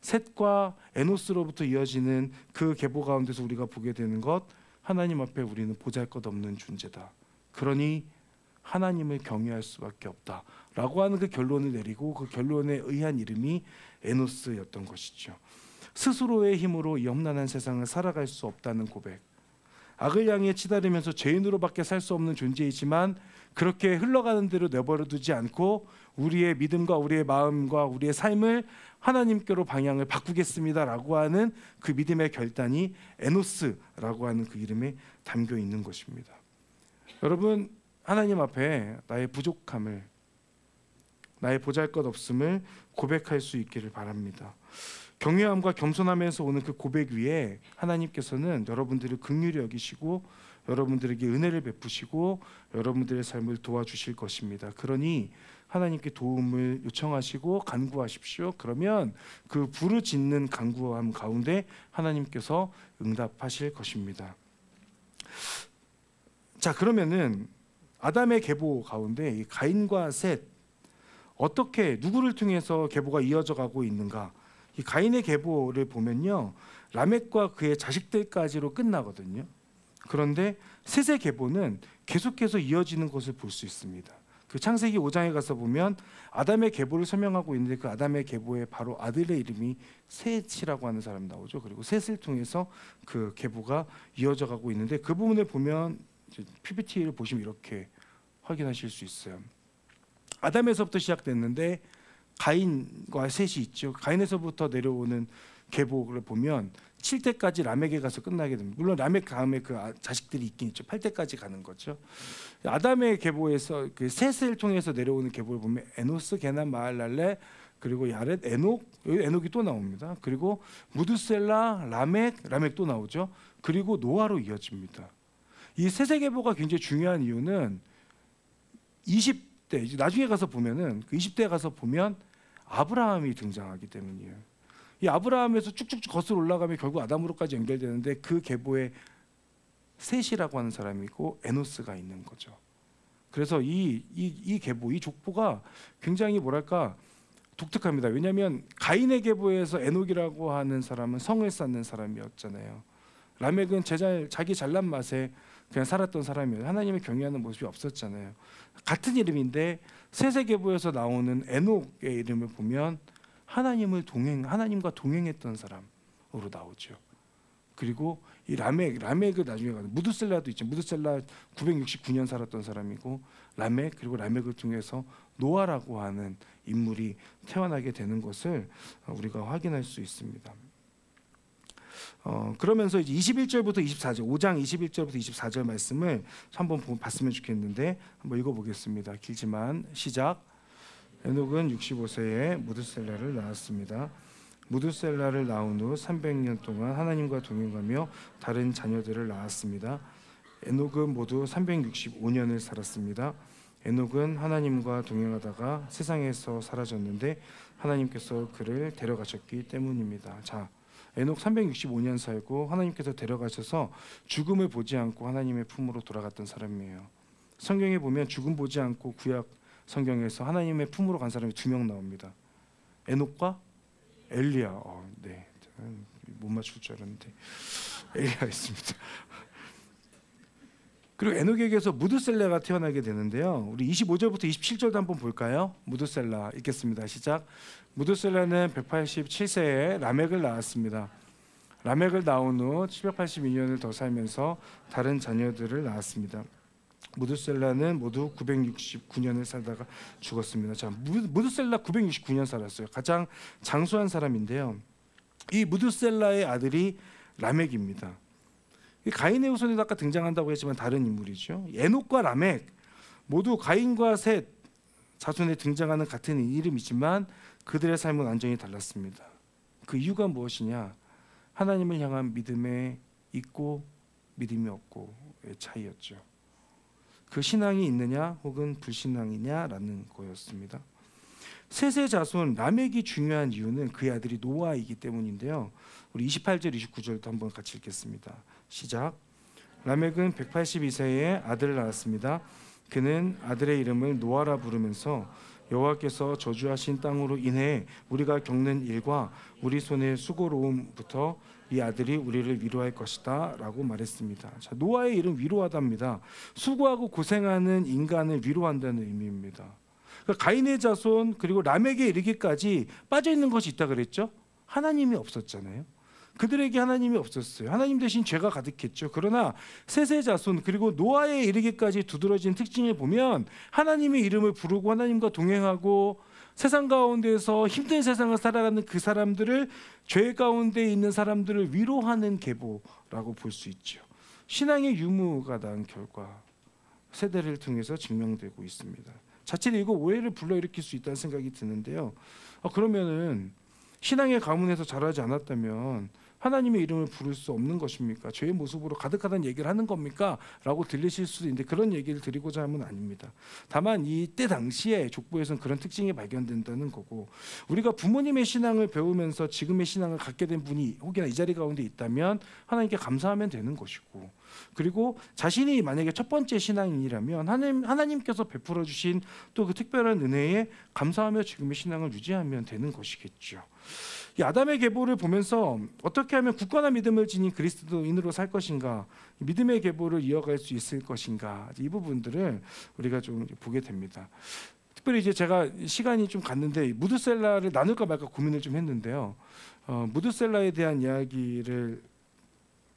셋과 에노스로부터 이어지는 그 계보 가운데서 우리가 보게 되는 것, 하나님 앞에 우리는 보잘것없는 존재다. 그러니 하나님을 경외할 수밖에 없다라고 하는 그 결론을 내리고, 그 결론에 의한 이름이 에노스였던 것이죠. 스스로의 힘으로 이 험난한 세상을 살아갈 수 없다는 고백, 악을 향해 치달으면서 죄인으로밖에 살 수 없는 존재이지만 그렇게 흘러가는 대로 내버려 두지 않고 우리의 믿음과 우리의 마음과 우리의 삶을 하나님께로 방향을 바꾸겠습니다라고 하는 그 믿음의 결단이 에노스라고 하는 그 이름에 담겨 있는 것입니다. 여러분, 하나님 앞에 나의 부족함을, 나의 보잘것없음을 고백할 수 있기를 바랍니다. 경외함과 겸손함에서 오는 그 고백 위에 하나님께서는 여러분들을 긍휼히 여기시고 여러분들에게 은혜를 베푸시고 여러분들의 삶을 도와주실 것입니다. 그러니 하나님께 도움을 요청하시고 간구하십시오. 그러면 그 부르짖는 간구함 가운데 하나님께서 응답하실 것입니다. 자, 그러면은 아담의 계보 가운데 이 가인과 셋, 어떻게, 누구를 통해서 계보가 이어져 가고 있는가? 이 가인의 계보를 보면요, 라멕과 그의 자식들까지로 끝나거든요. 그런데 셋의 계보는 계속해서 이어지는 것을 볼 수 있습니다. 그 창세기 5장에 가서 보면 아담의 계보를 설명하고 있는데, 그 아담의 계보에 바로 아들의 이름이 셋이라고 하는 사람 나오죠. 그리고 셋을 통해서 그 계보가 이어져 가고 있는데, 그 부분을 보면 PPT를 보시면 이렇게 확인하실 수 있어요. 아담에서부터 시작됐는데 가인과 셋이 있죠. 가인에서부터 내려오는 계보를 보면 7대까지 라멕에 가서 끝나게 됩니다. 물론 라멕 다음에 그 자식들이 있긴 있죠. 8대까지 가는 거죠. 아담의 계보에서 그 셋을 통해서 내려오는 계보를 보면 에노스, 게남, 마할랄레, 그리고 야렛, 에녹, 여기 에녹이 또 나옵니다. 그리고 무드셀라, 라멕 또 나오죠. 그리고 노아로 이어집니다. 이 셋의 계보가 굉장히 중요한 이유는 20대, 나중에 가서 보면은 그 20대에 가서 보면 아브라함이 등장하기 때문이에요. 이 아브라함에서 쭉쭉쭉 거슬러 올라가면 결국 아담으로까지 연결되는데 그 계보에 셋이라고 하는 사람이 있고 에노스가 있는 거죠. 그래서 이 계보, 이 족보가 굉장히 뭐랄까 독특합니다. 왜냐하면 가인의 계보에서 에녹이라고 하는 사람은 성을 쌓는 사람이었잖아요. 라멕은 자기 잘난 맛에 그냥 살았던 사람이에요. 하나님을 경외하는 모습이 없었잖아요. 같은 이름인데 셋의 계보에서 나오는 에녹의 이름을 보면 하나님과 동행했던 사람으로 나오죠. 그리고 이 라멕을 나중에 가는 무드셀라도 있죠. 무드셀라 969년 살았던 사람이고 라멕, 그리고 라멕을 통해서 노아라고 하는 인물이 태어나게 되는 것을 우리가 확인할 수 있습니다. 그러면서 이제 21절부터 24절, 5장 21절부터 24절 말씀을 한번 봤으면 좋겠는데 한번 읽어보겠습니다. 길지만 시작. 에녹은 65세에 무드셀라를 낳았습니다. 무드셀라를 낳은 후 300년 동안 하나님과 동행하며 다른 자녀들을 낳았습니다. 에녹은 모두 365년을 살았습니다. 에녹은 하나님과 동행하다가 세상에서 사라졌는데 하나님께서 그를 데려가셨기 때문입니다. 자, 에녹 365년 살고 하나님께서 데려가셔서 죽음을 보지 않고 하나님의 품으로 돌아갔던 사람이에요. 성경에 보면 죽음 보지 않고 구약 성경에서 하나님의 품으로 간 사람이 2명 나옵니다. 에녹과 엘리야. 네, 못 맞출 줄 알았는데 엘리야 있습니다. 그리고 에녹에게서 무드셀라가 태어나게 되는데요. 우리 25절부터 27절도 한번 볼까요? 무드셀라 읽겠습니다. 시작. 무드셀라는 187세에 라멕을 낳았습니다. 라멕을 낳은 후 782년을 더 살면서 다른 자녀들을 낳았습니다. 무드셀라는 모두 969년을 살다가 죽었습니다. 자, 무드셀라 969년 살았어요. 가장 장수한 사람인데요. 이 무드셀라의 아들이 라멕입니다. 가인의 후손에도 아까 등장한다고 했지만 다른 인물이죠. 에녹과 라멕 모두 가인과 셋 자손에 등장하는 같은 이름이지만 그들의 삶은 완전히 달랐습니다. 그 이유가 무엇이냐? 하나님을 향한 믿음에 있고 믿음이 없고의 차이였죠. 그 신앙이 있느냐 혹은 불신앙이냐라는 거였습니다. 셋의 자손 라멕이 중요한 이유는 그의 아들이 노아이기 때문인데요. 우리 28절 29절도 한번 같이 읽겠습니다. 시작. 라멕은 182세에 아들을 낳았습니다. 그는 아들의 이름을 노아라 부르면서 여호와께서 저주하신 땅으로 인해 우리가 겪는 일과 우리 손의 수고로움부터 이 아들이 우리를 위로할 것이다 라고 말했습니다. 자, 노아의 이름 위로하다입니다. 수고하고 고생하는 인간을 위로한다는 의미입니다. 그러니까 가인의 자손 그리고 라멕에 이르기까지 빠져있는 것이 있다 그랬죠. 하나님이 없었잖아요. 그들에게 하나님이 없었어요. 하나님 대신 죄가 가득했죠. 그러나 셋의 자손 그리고 노아에 이르기까지 두드러진 특징을 보면 하나님의 이름을 부르고 하나님과 동행하고 세상 가운데서 힘든 세상을 살아가는 그 사람들을 죄 가운데 있는 사람들을 위로하는 계보라고 볼 수 있죠. 신앙의 유무가 난 결과 세대를 통해서 증명되고 있습니다. 자칫 이거 오해를 불러일으킬 수 있다는 생각이 드는데요. 그러면은 신앙의 가문에서 자라지 않았다면 하나님의 이름을 부를 수 없는 것입니까? 죄의 모습으로 가득하다는 얘기를 하는 겁니까? 라고 들리실 수도 있는데 그런 얘기를 드리고자 함은 아닙니다. 다만 이때 당시에 족보에서는 그런 특징이 발견된다는 거고, 우리가 부모님의 신앙을 배우면서 지금의 신앙을 갖게 된 분이 혹여나 이 자리 가운데 있다면 하나님께 감사하면 되는 것이고, 그리고 자신이 만약에 첫 번째 신앙인이라면 하나님께서 베풀어 주신 또 그 특별한 은혜에 감사하며 지금의 신앙을 유지하면 되는 것이겠죠. 이 아담의 계보를 보면서 어떻게 하면 굳건한 믿음을 지닌 그리스도인으로 살 것인가, 믿음의 계보를 이어갈 수 있을 것인가, 이 부분들을 우리가 좀 보게 됩니다. 특별히 이제 제가 시간이 좀 갔는데 무드셀라를 나눌까 말까 고민을 좀 했는데요. 무드셀라에 대한 이야기를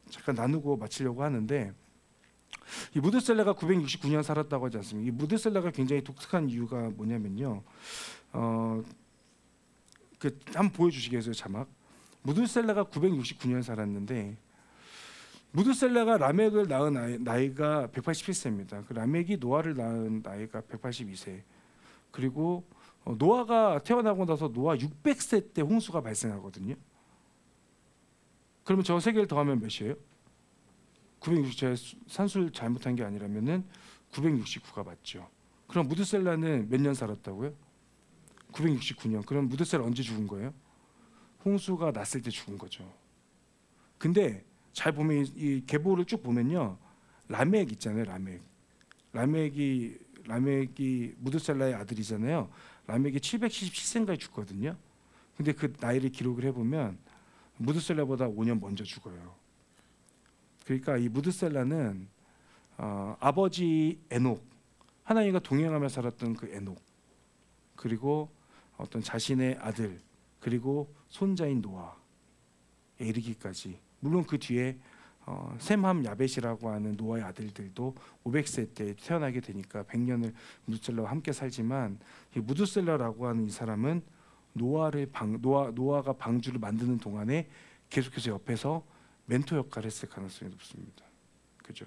잠깐 나누고 마치려고 하는데, 이 무드셀라가 969년 살았다고 하지 않습니까? 이 무드셀라가 굉장히 독특한 이유가 뭐냐면요. 한번 보여주시겠어요? 자막. 무드셀라가 969년 살았는데 무드셀라가 라멕을 낳은 나이가 187세입니다. 그 라멕이 노아를 낳은 나이가 182세. 그리고 노아가 태어나고 나서 노아 600세 때 홍수가 발생하거든요. 그러면 저 세 개를 더하면 몇이에요? 960. 제가 산술 잘못한 게 아니라면은 969가 맞죠. 그럼 무드셀라는 몇 년 살았다고요? 969년. 그럼 무드셀라 언제 죽은 거예요? 홍수가 났을 때 죽은 거죠. 근데 잘 보면 이 계보를 쭉 보면요, 라멕 있잖아요. 라멕이 무드셀라의 아들이잖아요. 라멕이 777세인가에 죽거든요. 근데 그 나이를 기록을 해보면 무드셀라보다 5년 먼저 죽어요. 그러니까 이 무드셀라는 아버지 에녹, 하나님과 동행하며 살았던 그 에녹, 그리고 어떤 자신의 아들, 그리고 손자인 노아에 이르기까지, 물론 그 뒤에 셈함 야벳이라고 하는 노아의 아들들도 500세 때 태어나게 되니까 100년을 무드셀라와 함께 살지만, 이 무드셀라라고 하는 이 사람은 노아가 방주를 만드는 동안에 계속해서 옆에서 멘토 역할을 했을 가능성이 높습니다. 그죠?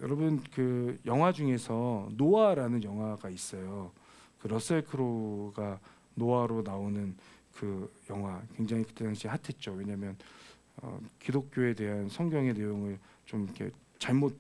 여러분, 그 영화 중에서 노아라는 영화가 있어요. 그 러셀 크로우가 노아로 나오는 그 영화 굉장히 그때 당시에 핫했죠. 왜냐하면 기독교에 대한 성경의 내용을 좀 이렇게 잘못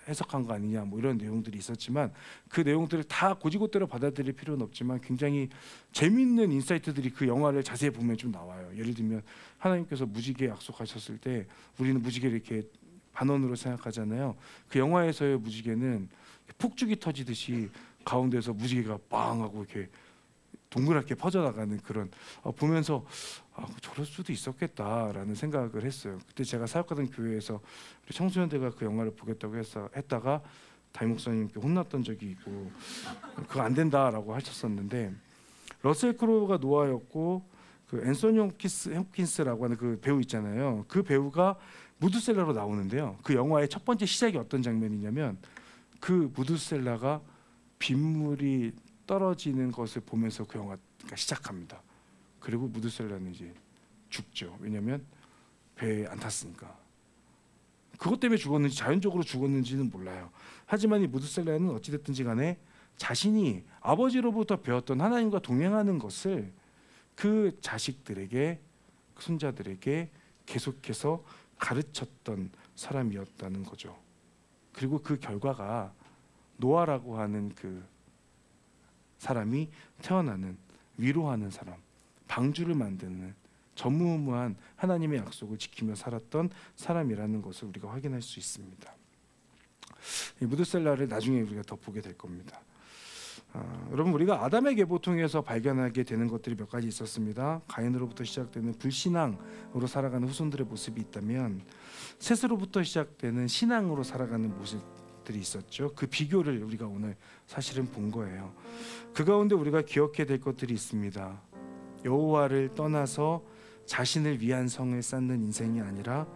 해석한 거 아니냐, 뭐 이런 내용들이 있었지만, 그 내용들을 다 고지고대로 받아들일 필요는 없지만 굉장히 재미있는 인사이트들이 그 영화를 자세히 보면 좀 나와요. 예를 들면 하나님께서 무지개 약속하셨을 때 우리는 무지개를 이렇게 반원으로 생각하잖아요. 그 영화에서의 무지개는 폭죽이 터지듯이 가운데서 무지개가 빵 하고 이렇게 동그랗게 퍼져나가는 그런, 보면서 저럴 수도 있었겠다라는 생각을 했어요. 그때 제가 사역하던 교회에서 우리 청소년들과 그 영화를 보겠다고 했다가 담임 목사님께 혼났던 적이 있고, 그거 안 된다라고 하셨었는데, 러셀 크로우가 노아였고, 그 앤소니 홉킨스라고 하는 그 배우 있잖아요. 그 배우가 무드셀라로 나오는데요. 그 영화의 첫 번째 시작이 어떤 장면이냐면, 그 무드셀라가 빗물이 떨어지는 것을 보면서 그 영화가 시작합니다. 그리고 무드셀라는 이제 죽죠. 왜냐하면 배에 안 탔으니까. 그것 때문에 죽었는지 자연적으로 죽었는지는 몰라요. 하지만 이 무드셀라는 어찌됐든지 간에 자신이 아버지로부터 배웠던 하나님과 동행하는 것을 그 자식들에게, 그 손자들에게 계속해서 가르쳤던 사람이었다는 거죠. 그리고 그 결과가 노아라고 하는 그 사람이 태어나는, 위로하는 사람, 방주를 만드는 전무후무한 하나님의 약속을 지키며 살았던 사람이라는 것을 우리가 확인할 수 있습니다. 이 무드셀라를 나중에 우리가 더 보게 될 겁니다. 여러분, 우리가 아담의 계보 통해서 발견하게 되는 것들이 몇 가지 있었습니다. 가인으로부터 시작되는 불신앙으로 살아가는 후손들의 모습이 있다면, 셋으로부터 시작되는 신앙으로 살아가는 모습들이 있었죠. 그 비교를 우리가 오늘 사실은 본 거예요. 그 가운데 우리가 기억해야 될 것들이 있습니다. 여호와를 떠나서 자신을 위한 성을 쌓는 인생이 아니라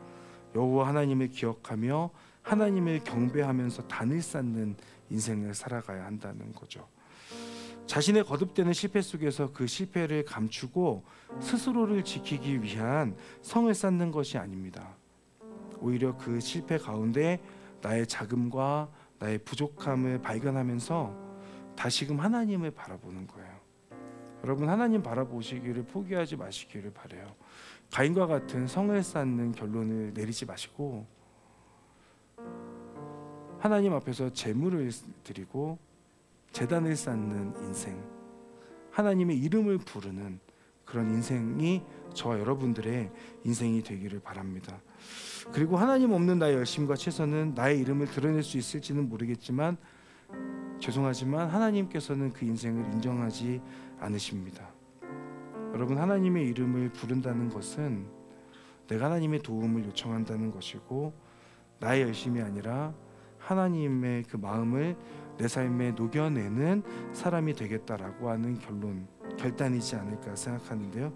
여호와 하나님을 기억하며 하나님을 경배하면서 단을 쌓는 인생을 살아가야 한다는 거죠. 자신의 거듭되는 실패 속에서 그 실패를 감추고 스스로를 지키기 위한 성을 쌓는 것이 아닙니다. 오히려 그 실패 가운데 나의 자금과 나의 부족함을 발견하면서 다시금 하나님을 바라보는 거예요. 여러분, 하나님 바라보시기를 포기하지 마시기를 바라요. 가인과 같은 성을 쌓는 결론을 내리지 마시고 하나님 앞에서 제물을 드리고 제단을 쌓는 인생, 하나님의 이름을 부르는 그런 인생이 저와 여러분들의 인생이 되기를 바랍니다. 그리고 하나님 없는 나의 열심과 최선은 나의 이름을 드러낼 수 있을지는 모르겠지만, 죄송하지만 하나님께서는 그 인생을 인정하지 않으십니다. 여러분, 하나님의 이름을 부른다는 것은 내가 하나님의 도움을 요청한다는 것이고, 나의 열심이 아니라 하나님의 그 마음을 내 삶에 녹여내는 사람이 되겠다라고 하는 결단이지 않을까 생각하는데요.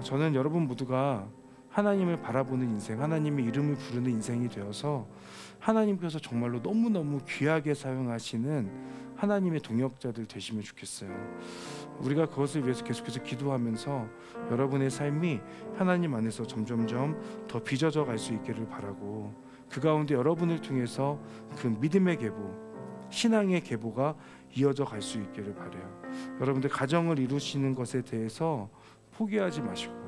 저는 여러분 모두가 하나님을 바라보는 인생, 하나님의 이름을 부르는 인생이 되어서 하나님께서 정말로 너무너무 귀하게 사용하시는 하나님의 동역자들 되시면 좋겠어요. 우리가 그것을 위해서 계속해서 기도하면서 여러분의 삶이 하나님 안에서 점점점 더 빚어져 갈 수 있기를 바라고, 그 가운데 여러분을 통해서 그 믿음의 계보, 신앙의 계보가 이어져 갈 수 있기를 바라요. 여러분들 가정을 이루시는 것에 대해서 포기하지 마시고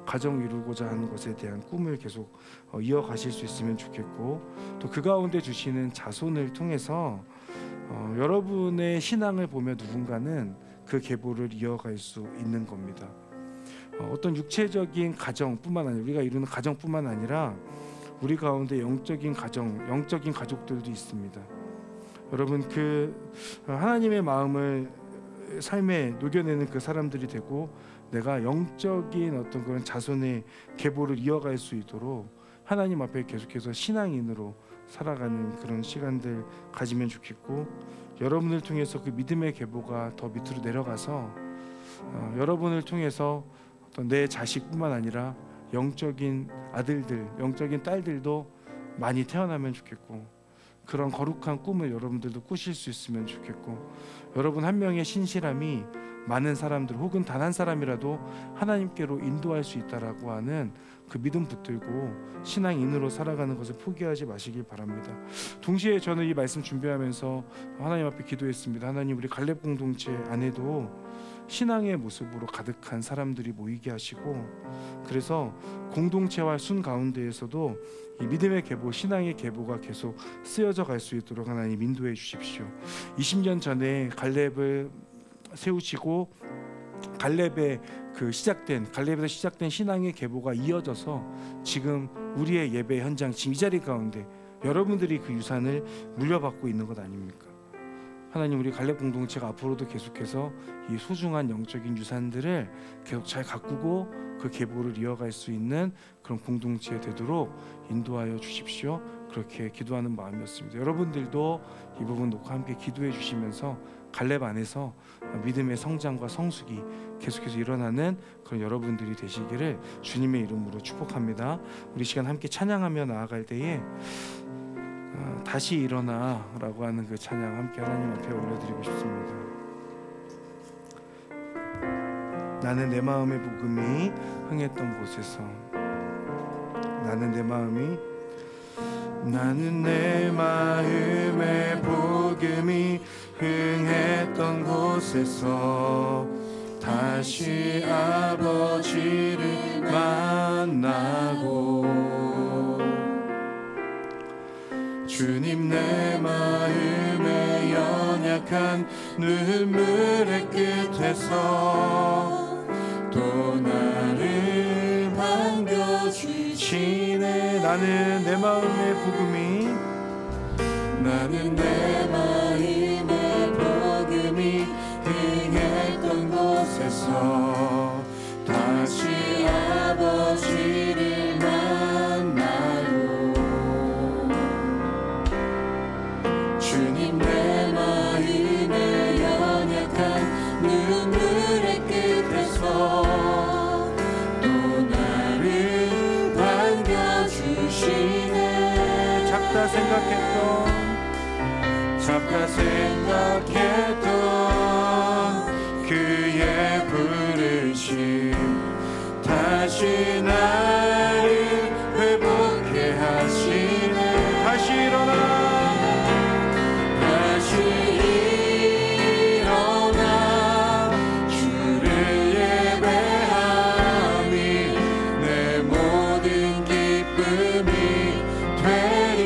가정 이루고자 하는 것에 대한 꿈을 계속 이어가실 수 있으면 좋겠고, 또 그 가운데 주시는 자손을 통해서 여러분의 신앙을 보며 누군가는 그 계보를 이어갈 수 있는 겁니다. 어떤 육체적인 가정뿐만 아니라, 우리가 이루는 가정뿐만 아니라 우리 가운데 영적인 가정, 영적인 가족들도 있습니다. 여러분, 그 하나님의 마음을 삶에 녹여내는 그 사람들이 되고, 내가 영적인 어떤 그런 자손의 계보를 이어갈 수 있도록 하나님 앞에 계속해서 신앙인으로 살아가는 그런 시간들 가지면 좋겠고, 여러분을 통해서 그 믿음의 계보가 더 밑으로 내려가서 여러분을 통해서 어떤 내 자식뿐만 아니라 영적인 아들들, 영적인 딸들도 많이 태어나면 좋겠고, 그런 거룩한 꿈을 여러분들도 꾸실 수 있으면 좋겠고, 여러분 한 명의 신실함이 많은 사람들 혹은 단 한 사람이라도 하나님께로 인도할 수 있다라고 하는 그 믿음 붙들고 신앙인으로 살아가는 것을 포기하지 마시길 바랍니다. 동시에 저는 이 말씀 준비하면서 하나님 앞에 기도했습니다. 하나님, 우리 갈렙 공동체 안에도 신앙의 모습으로 가득한 사람들이 모이게 하시고, 그래서 공동체와 순 가운데에서도 이 믿음의 계보, 신앙의 계보가 계속 쓰여져 갈 수 있도록 하나님 인도해 주십시오. 20년 전에 갈렙을 세우시고 갈렙에서 시작된 신앙의 계보가 이어져서 지금 우리의 예배 현장, 지금 이 자리 가운데 여러분들이 그 유산을 물려받고 있는 것 아닙니까? 하나님, 우리 갈렙 공동체가 앞으로도 계속해서 이 소중한 영적인 유산들을 계속 잘 가꾸고 그 계보를 이어갈 수 있는 그런 공동체 되도록 인도하여 주십시오. 그렇게 기도하는 마음이었습니다. 여러분들도 이 부분 놓고 함께 기도해 주시면서 갈렙 안에서 믿음의 성장과 성숙이 계속해서 일어나는 그런 여러분들이 되시기를 주님의 이름으로 축복합니다. 우리 시간 함께 찬양하며 나아갈 때에 다시 일어나 라고 하는 그 찬양 함께 하나님 앞에 올려드리고 싶습니다. 나는 내 마음의 복음이 흥했던 곳에서, 나는 내 마음의 복음이 흥했던 곳에서 다시 아버지를 만나고, 주님, 내 마음의 연약한 눈물의 끝에서 또 나를 반겨주시네. 나는 내 마음의 복음이 흥했던 곳에서 다시 아버지를 만나요. 주님, 내 마음의 연약한 눈물의 끝에서 또 나를 반겨주시네. 작다 생각했던 그의 부르심 다시 나를 회복해 하시네. 다시 일어나 주를 예배함이 내 모든 기쁨이 되리.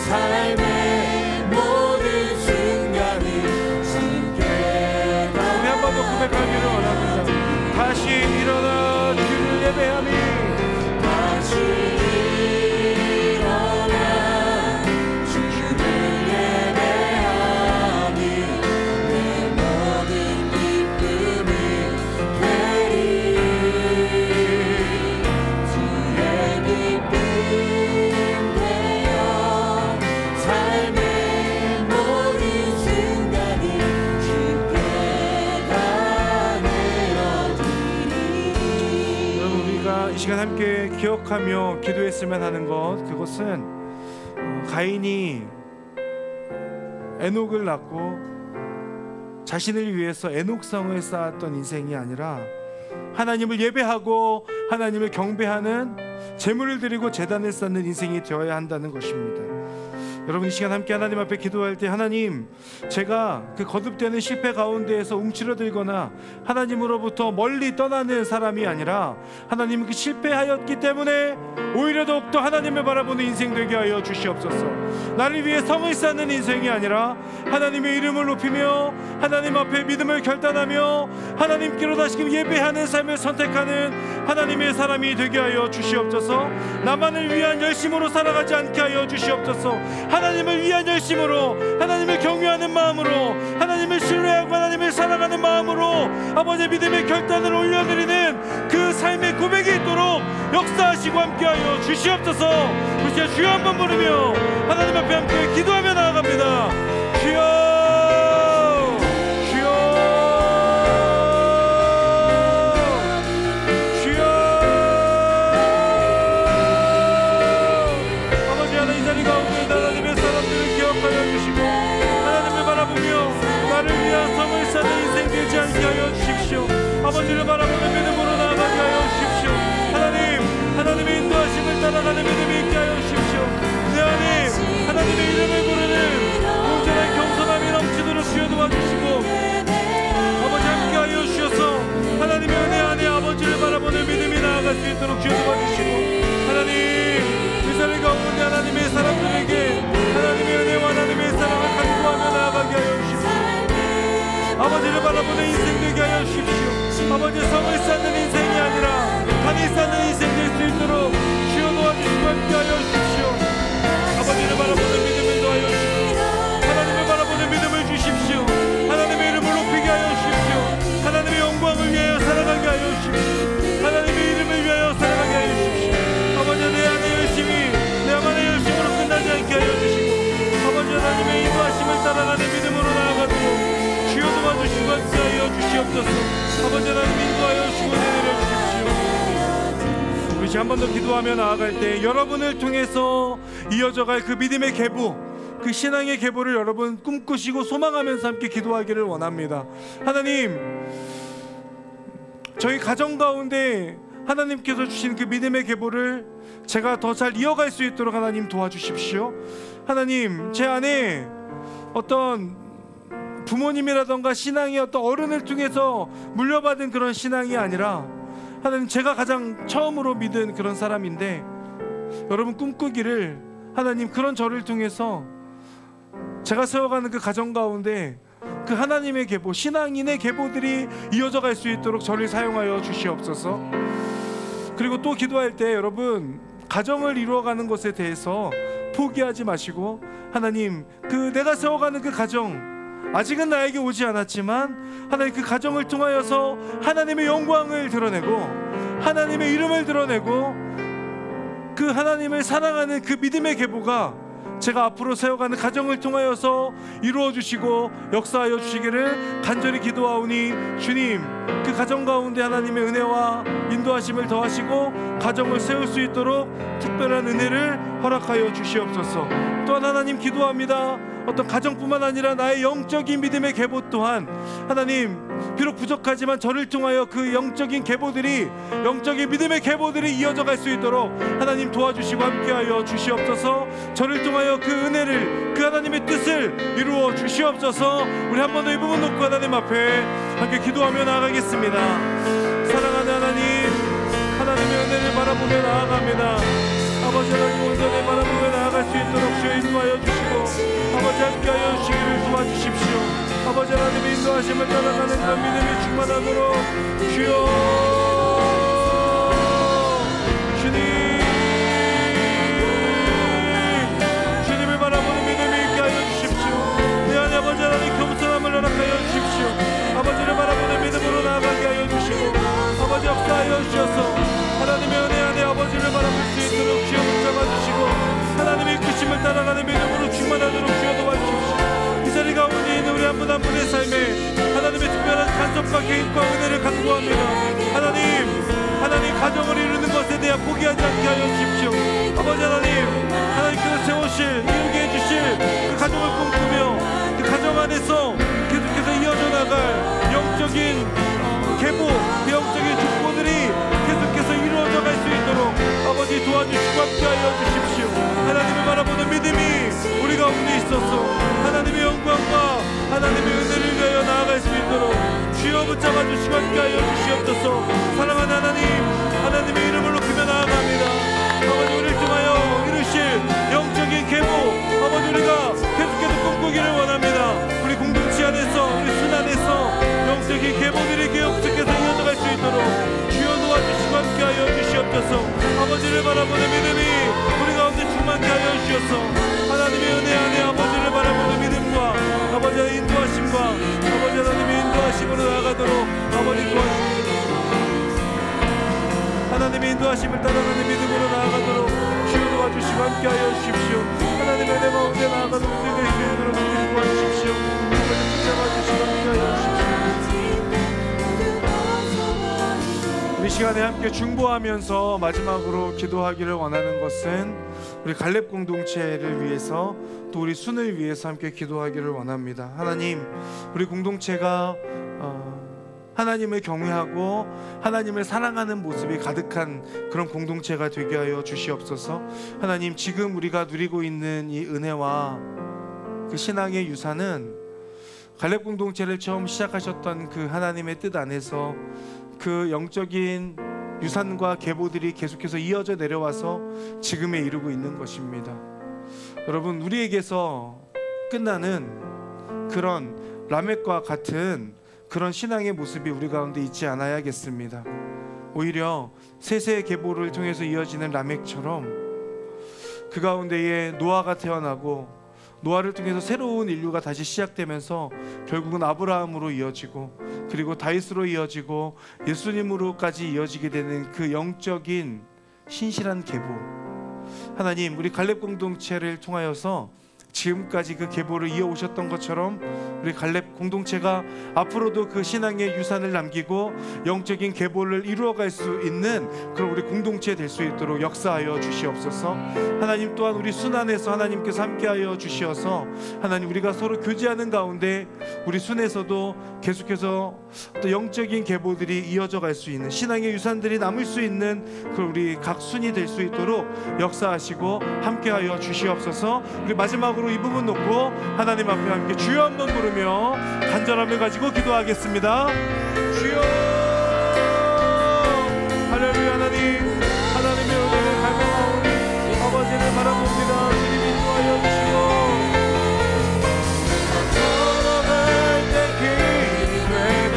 삶의 모든 순간을 원합니다. 다시 일어나 주를 예배하니 다시 일어나 주를 예배하니 내 모든 기쁨이 되리 주의 기쁨 되어 삶의 모든 순간이 주께 다 내어드리리. 여러분, 우리가 이 시간 함께 기억하며 기도했으면 하는 것, 그것은 가인이 에녹을 낳고 자신을 위해서 에녹성을 쌓았던 인생이 아니라 하나님을 예배하고 하나님을 경배하는 제물을 드리고 제단을 쌓는 인생이 되어야 한다는 것입니다. 여러분, 이 시간 함께 하나님 앞에 기도할 때, 하나님, 제가 그 거듭되는 실패 가운데에서 움츠러들거나 하나님으로부터 멀리 떠나는 사람이 아니라 하나님 그 실패하였기 때문에 오히려 더욱더 하나님을 바라보는 인생 되게 하여 주시옵소서. 나를 위해 성을 쌓는 인생이 아니라 하나님의 이름을 높이며 하나님 앞에 믿음을 결단하며 하나님께로 다시금 예배하는 삶을 선택하는 하나님의 사람이 되게 하여 주시옵소서. 나만을 위한 열심으로 살아가지 않게 하여 주시옵소서. 하나님을 위한 열심으로, 하나님을 경외하는 마음으로, 하나님을 신뢰하고 하나님을 사랑하는 마음으로 아버지의 믿음의 결단을 올려드리는 그 삶의 고백이 있도록 역사하시고 함께하여 주시옵소서. 우리 주여 한번 부르며 하나님 앞에 함께 기도하며 나아갑니다. 주여, 아버지를 바라보는 믿음으로 나아가게 하여 주십시오. 하나님, 하나님의 인도하심을 따라가는 믿음이 있게 하여 주십시오. 내 안에 하나님의 이름을 부르는 온전한 겸손함이 넘치도록 주여 도와주시고 아버지 함께 하여 주셔서 하나님의 은혜 안에 아버지를 바라보는 믿음이 나아갈 수 있도록 주여 도와주시고, 하나님, 이 자리 가운데 하나님의 사람들에게 하나님의 은혜와 하나님의 사랑을 간구하며 나아가게 하여 주십시오. 아버지를 바라보는 인생 되게 하여 주십시오. 아버지, 성을 쌓는 인생이 아니라 단이 쌓는 인생 될 수 있도록 주여 도와주시고 함께하여 주십시오. 아버지를 바라보는 믿음을 더하여 주십시오. 하나님을 바라보는 믿음을 주십시오. 하나님의 이름을 높이게 하여 주십시오. 하나님의 영광을 위하여 살아가게 하여 주십시오. 하나님의 이름을 위하여 살아가게 하여 주십시오. 아버지, 내 안의 열심이 내만의 열심으로 끝나지 않게 하여 주시고 아버지, 하나님의 인도하심을 따라가는 믿음으로 나아가도록 주여 도와주시고 함께하여 주시옵소서. 아버지, 하나님 인도하여 주시고 내려 주십시오. 우리 한 번 더 기도하며 나아갈 때 여러분을 통해서 이어져갈 그 믿음의 계보, 그 신앙의 계보를 여러분 꿈꾸시고 소망하면서 함께 기도하기를 원합니다. 하나님, 저희 가정 가운데 하나님께서 주신 그 믿음의 계보를 제가 더 잘 이어갈 수 있도록 하나님 도와주십시오. 하나님, 제 안에 어떤 부모님이라던가 신앙의 어떤 어른을 통해서 물려받은 그런 신앙이 아니라 하나님, 제가 가장 처음으로 믿은 그런 사람인데 여러분 꿈꾸기를, 하나님, 그런 저를 통해서 제가 세워가는 그 가정 가운데 그 하나님의 계보, 신앙인의 계보들이 이어져 갈 수 있도록 저를 사용하여 주시옵소서. 그리고 또 기도할 때 여러분, 가정을 이루어가는 것에 대해서 포기하지 마시고 하나님, 그 내가 세워가는 그 가정 아직은 나에게 오지 않았지만 하나님, 그 가정을 통하여서 하나님의 영광을 드러내고 하나님의 이름을 드러내고 그 하나님을 사랑하는 그 믿음의 계보가 제가 앞으로 세워가는 가정을 통하여서 이루어 주시고 역사하여 주시기를 간절히 기도하오니, 주님, 그 가정 가운데 하나님의 은혜와 인도하심을 더하시고 가정을 세울 수 있도록 특별한 은혜를 허락하여 주시옵소서. 또한 하나님, 기도합니다. 어떤 가정뿐만 아니라 나의 영적인 믿음의 계보 또한 하나님, 비록 부족하지만 저를 통하여 그 영적인 계보들이, 영적인 믿음의 계보들이 이어져 갈 수 있도록 하나님 도와주시고 함께하여 주시옵소서. 저를 통하여 그 은혜를, 그 하나님의 뜻을 이루어 주시옵소서. 우리 한 번 더 이 부분 놓고 하나님 앞에 함께 기도하며 나아가겠습니다. 사랑하는 하나님, 하나님의 은혜를 바라보며 나아갑니다. 아버지, 하나님 온전히 바라보며 나아갈 수 있도록 주여 인도하여 주시고 아버지 함께하여 주시기를 도와주십시오. 아버지 하나님의 인도하심을 따라가는 그런 믿음이 충만하도록 주여 주님을 바라보는 믿음이 있게 하여 주십시오. 내 안에 아버지 하나님 겸손함을 허락하여 주십시오. 아버지를 바라보는 믿음으로 나아가게 하여 주시고 아버지 역사하여 주셔서 하나님의 은혜 안에 아버지를 바라볼 수 있도록 주여 붙잡아 주시고 하나님의 이끄심을 따라가는 믿음으로 충만하도록 주여 도와주십시오. 이 자리 가운데 있는 우리 한 분 한 분의 삶에 하나님의 특별한 간섭과 개입과 은혜를 간구합니다. 하나님 가정을 이루는 것에 대해 포기하지 않게 하여 주십시오. 아버지 하나님께서 세우실 이루게 해주실 그 가정을 꿈꾸며 그 가정 안에서 계속해서 이어져 나갈 영적인 계보, 그 영적인 축복들이 계속해서 이루어져 갈 수 있도록 아버지 도와주시고 함께하여 주십시오. 하나님을 바라보는 믿음이 우리 가운데 있어서 하나님의 영광과 하나님의 은혜를 위하여 나아갈 수 있도록 주여 붙잡아 주시고 함께하여 주시옵소서. 사랑하는 하나님의 이름을 높이며 나아갑니다. 아버지 우리를 통하여 이루실 영적인 계보 아버지 우리가 계속해서 꿈꾸기를 원합니다. 우리 공동체 안에서 우리 순 안에서 영적인 계보들이 계속해서 이어져갈 수 있도록 주여 도와주시고 함께하여 주시옵소서. 아버지를 바라보는 믿음이 우리 가운데 충만케 하여 주셔서 하나님의 은혜 안에 아버지를 바라보는 믿음과 아버지의 인도하심과 아버지 하나님의 인도하심으로 나아가도록 아버지 도와주시옵소서. 하나님의 인도하심을 따라가는 믿음으로 나아가도록 주여 도와주시고 함께하여 주십시오. 하나님의 은혜 가운데 나아가도록 될 수 있도록 주님 도와주십시오. 아버지 붙잡아 주시고 함께하여 주십시오. 우리 시간에 함께 중보하면서 마지막으로 기도하기를 원하는 것은 우리 갈렙 공동체를 위해서 또 우리 순을 위해서 함께 기도하기를 원합니다. 하나님, 우리 공동체가 하나님을 경외하고 하나님을 사랑하는 모습이 가득한 그런 공동체가 되게 하여 주시옵소서. 하나님, 지금 우리가 누리고 있는 이 은혜와 그 신앙의 유산은 갈렙 공동체를 처음 시작하셨던 그 하나님의 뜻 안에서 그 영적인 유산과 계보들이 계속해서 이어져 내려와서 지금에 이르고 있는 것입니다. 여러분, 우리에게서 끝나는 그런 라멕과 같은 그런 신앙의 모습이 우리 가운데 있지 않아야겠습니다. 오히려 세세의 계보를 통해서 이어지는 라멕처럼 그 가운데에 노아가 태어나고 노아를 통해서 새로운 인류가 다시 시작되면서 결국은 아브라함으로 이어지고 그리고 다윗으로 이어지고 예수님으로까지 이어지게 되는 그 영적인 신실한 계보, 하나님, 우리 갈렙 공동체를 통하여서 지금까지 그 계보를 이어오셨던 것처럼 우리 갈렙 공동체가 앞으로도 그 신앙의 유산을 남기고 영적인 계보를 이루어갈 수 있는 그런 우리 공동체 될 수 있도록 역사하여 주시옵소서. 하나님, 또한 우리 순안에서 하나님께서 함께하여 주시어서 하나님, 우리가 서로 교제하는 가운데 우리 순에서도 계속해서 또 영적인 계보들이 이어져 갈 수 있는 신앙의 유산들이 남을 수 있는 그런 우리 각 순이 될 수 있도록 역사하시고 함께하여 주시옵소서. 우리 마지막으로 이 부분 놓고 하나님 앞에 함께 주여 한번 부르며 간절함을 가지고 기도하겠습니다. 주여, 할렐루야. 하나님의 은혜를 갈망하오니 아버지를 바라봅니다. 주님 인도하여 주시고 걸어갈 때 길이 되고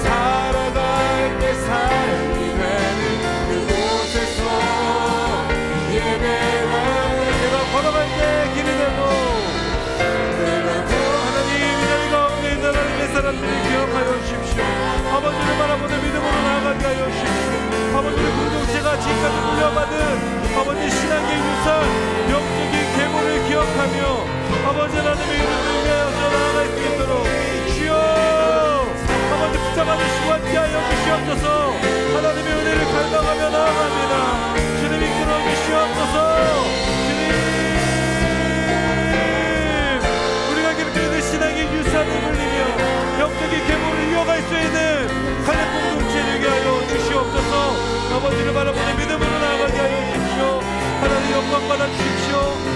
살아갈 때 삶이 되는 그곳에서 예배하는 내가 걸어갈 때 길이 되고 하나님, 이 자리 가운데 있는 하나님의 사람들을 기억하여 주십시오. 아버지를 바라보는 믿음으로 나아가게 하여 주십시오. 아버지의 공동체가 지금까지 물려받은 아버지 신앙의 유산, 영적인 계보를 기억하며 아버지 하나님의 이름을 위하여 나아갈 수 있도록 주여 아버지 붙잡아 주시고 함께하여 주시옵소서. 하나님의 은혜를 갈망하며 나아갑니다. 주님 이끌어 주시옵소서. 주님, 우리가 기록되는 신앙의 유산을 물리며 영적인 계보를 이어갈 수 있는 갈렙 공동체 되게 하여 주시옵소서. 아버지를 바라보는 믿음으로 나아가게 하여 주십시오. 하나님 영광 받아 주십시오.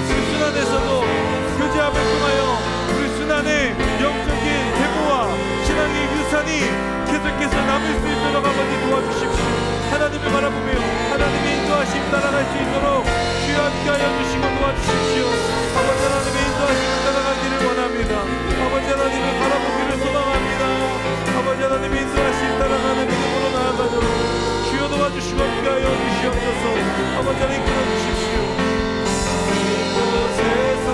우리 순환에서도 교제함을 통하여 우리 순환의 영적인 계보와 신앙의 유산이 계속해서 남을 수 있도록 아버지 도와주십시오. 하나님을 바라보며 하나님의 인도하심 따라갈 수 있도록 주여 함께하여 주시고 도와주십시오. 아버지 하나님의 인도하심을 따라가기를 원합니다. 아버지 하나님을 바라보기를 주시고 함께하여 주시옵소서. 아버지 하나님 이끌어 주십시오. 이곳에서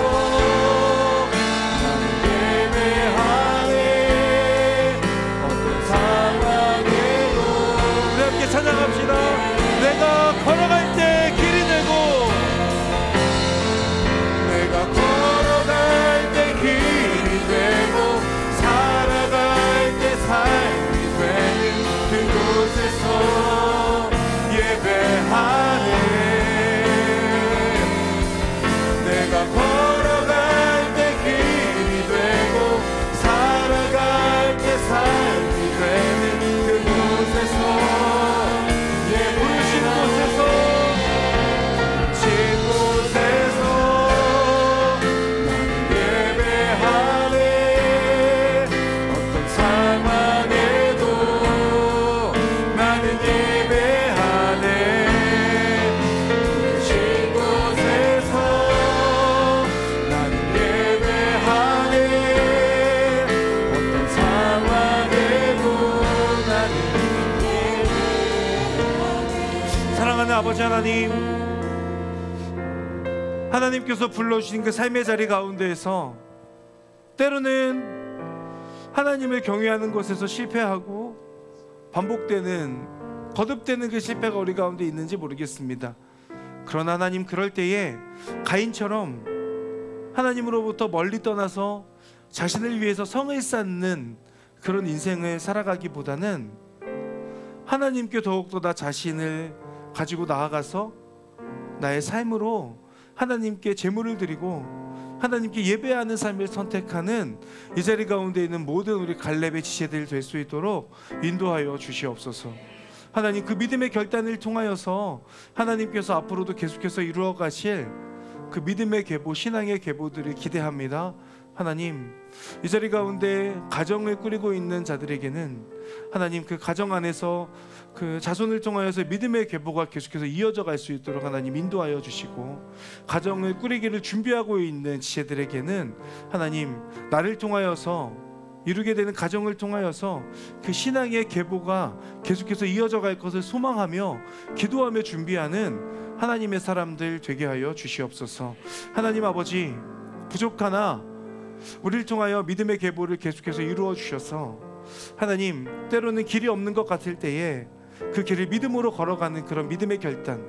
나는 예배하네. 어떤 상황에도 우리 함께 찬양합시다. 내가 걸어갈 때 길이 되고, 내가 걸어갈 때 길이 되고, 살아갈 때 삶이 되는 그곳에서 예배하네. 내가 걸어갈 때 길이 되고, 살아갈 때 삶이 되는 그곳에서, 예, 부르신 곳에서, 진 곳에서 나는 예배하네. 어떤 상황에도 나는 예배하네. 부르신 곳에서 나는 예배하네. 어떤 상황에도 나는 예배하네. 사랑하는 아버지 하나님, 하나님께서 불러주신 그 삶의 자리 가운데에서 때로는 하나님을 경외하는 것에서 실패하고 반복되는, 거듭되는 그 실패가 우리 가운데 있는지 모르겠습니다. 그러나 하나님, 그럴 때에 가인처럼 하나님으로부터 멀리 떠나서 자신을 위해서 성을 쌓는 그런 인생을 살아가기보다는 하나님께 더욱더 나 자신을 가지고 나아가서 나의 삶으로 하나님께 제물을 드리고 하나님께 예배하는 삶을 선택하는 이 자리 가운데 있는 모든 우리 갈렙의 지체들 될 수 있도록 인도하여 주시옵소서. 하나님, 그 믿음의 결단을 통하여서 하나님께서 앞으로도 계속해서 이루어 가실 그 믿음의 계보, 신앙의 계보들을 기대합니다. 하나님, 이 자리 가운데 가정을 꾸리고 있는 자들에게는 하나님, 그 가정 안에서 그 자손을 통하여서 믿음의 계보가 계속해서 이어져 갈 수 있도록 하나님 인도하여 주시고, 가정을 꾸리기를 준비하고 있는 지체들에게는 하나님, 나를 통하여서 이루게 되는 가정을 통하여서 그 신앙의 계보가 계속해서 이어져 갈 것을 소망하며 기도하며 준비하는 하나님의 사람들 되게 하여 주시옵소서. 하나님 아버지, 부족하나 우리를 통하여 믿음의 계보를 계속해서 이루어 주셔서 하나님, 때로는 길이 없는 것 같을 때에 그 길을 믿음으로 걸어가는 그런 믿음의 결단,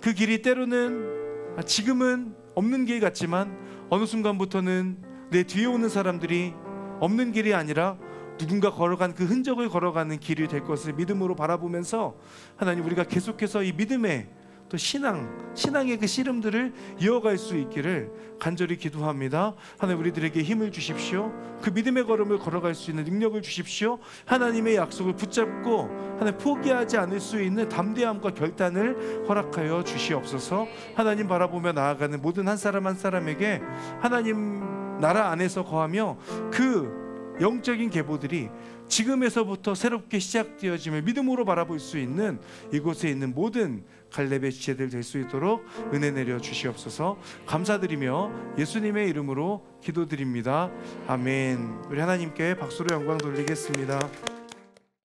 그 길이 때로는 지금은 없는 길 같지만 어느 순간부터는 내 뒤에 오는 사람들이 없는 길이 아니라 누군가 걸어간 그 흔적을 걸어가는 길이 될 것을 믿음으로 바라보면서 하나님, 우리가 계속해서 이 믿음의 또 신앙의 그 씨름들을 이어갈 수 있기를 간절히 기도합니다. 하나님, 우리들에게 힘을 주십시오. 그 믿음의 걸음을 걸어갈 수 있는 능력을 주십시오. 하나님의 약속을 붙잡고 하나님 포기하지 않을 수 있는 담대함과 결단을 허락하여 주시옵소서. 하나님 바라보며 나아가는 모든 한 사람 한 사람에게 하나님 나라 안에서 거하며 그 영적인 계보들이 지금에서부터 새롭게 시작되어짐을 믿음으로 바라볼 수 있는 이곳에 있는 모든 갈렙의 지체들 될 수 있도록 은혜 내려 주시옵소서. 감사드리며 예수님의 이름으로 기도드립니다. 아멘. 우리 하나님께 박수로 영광 돌리겠습니다.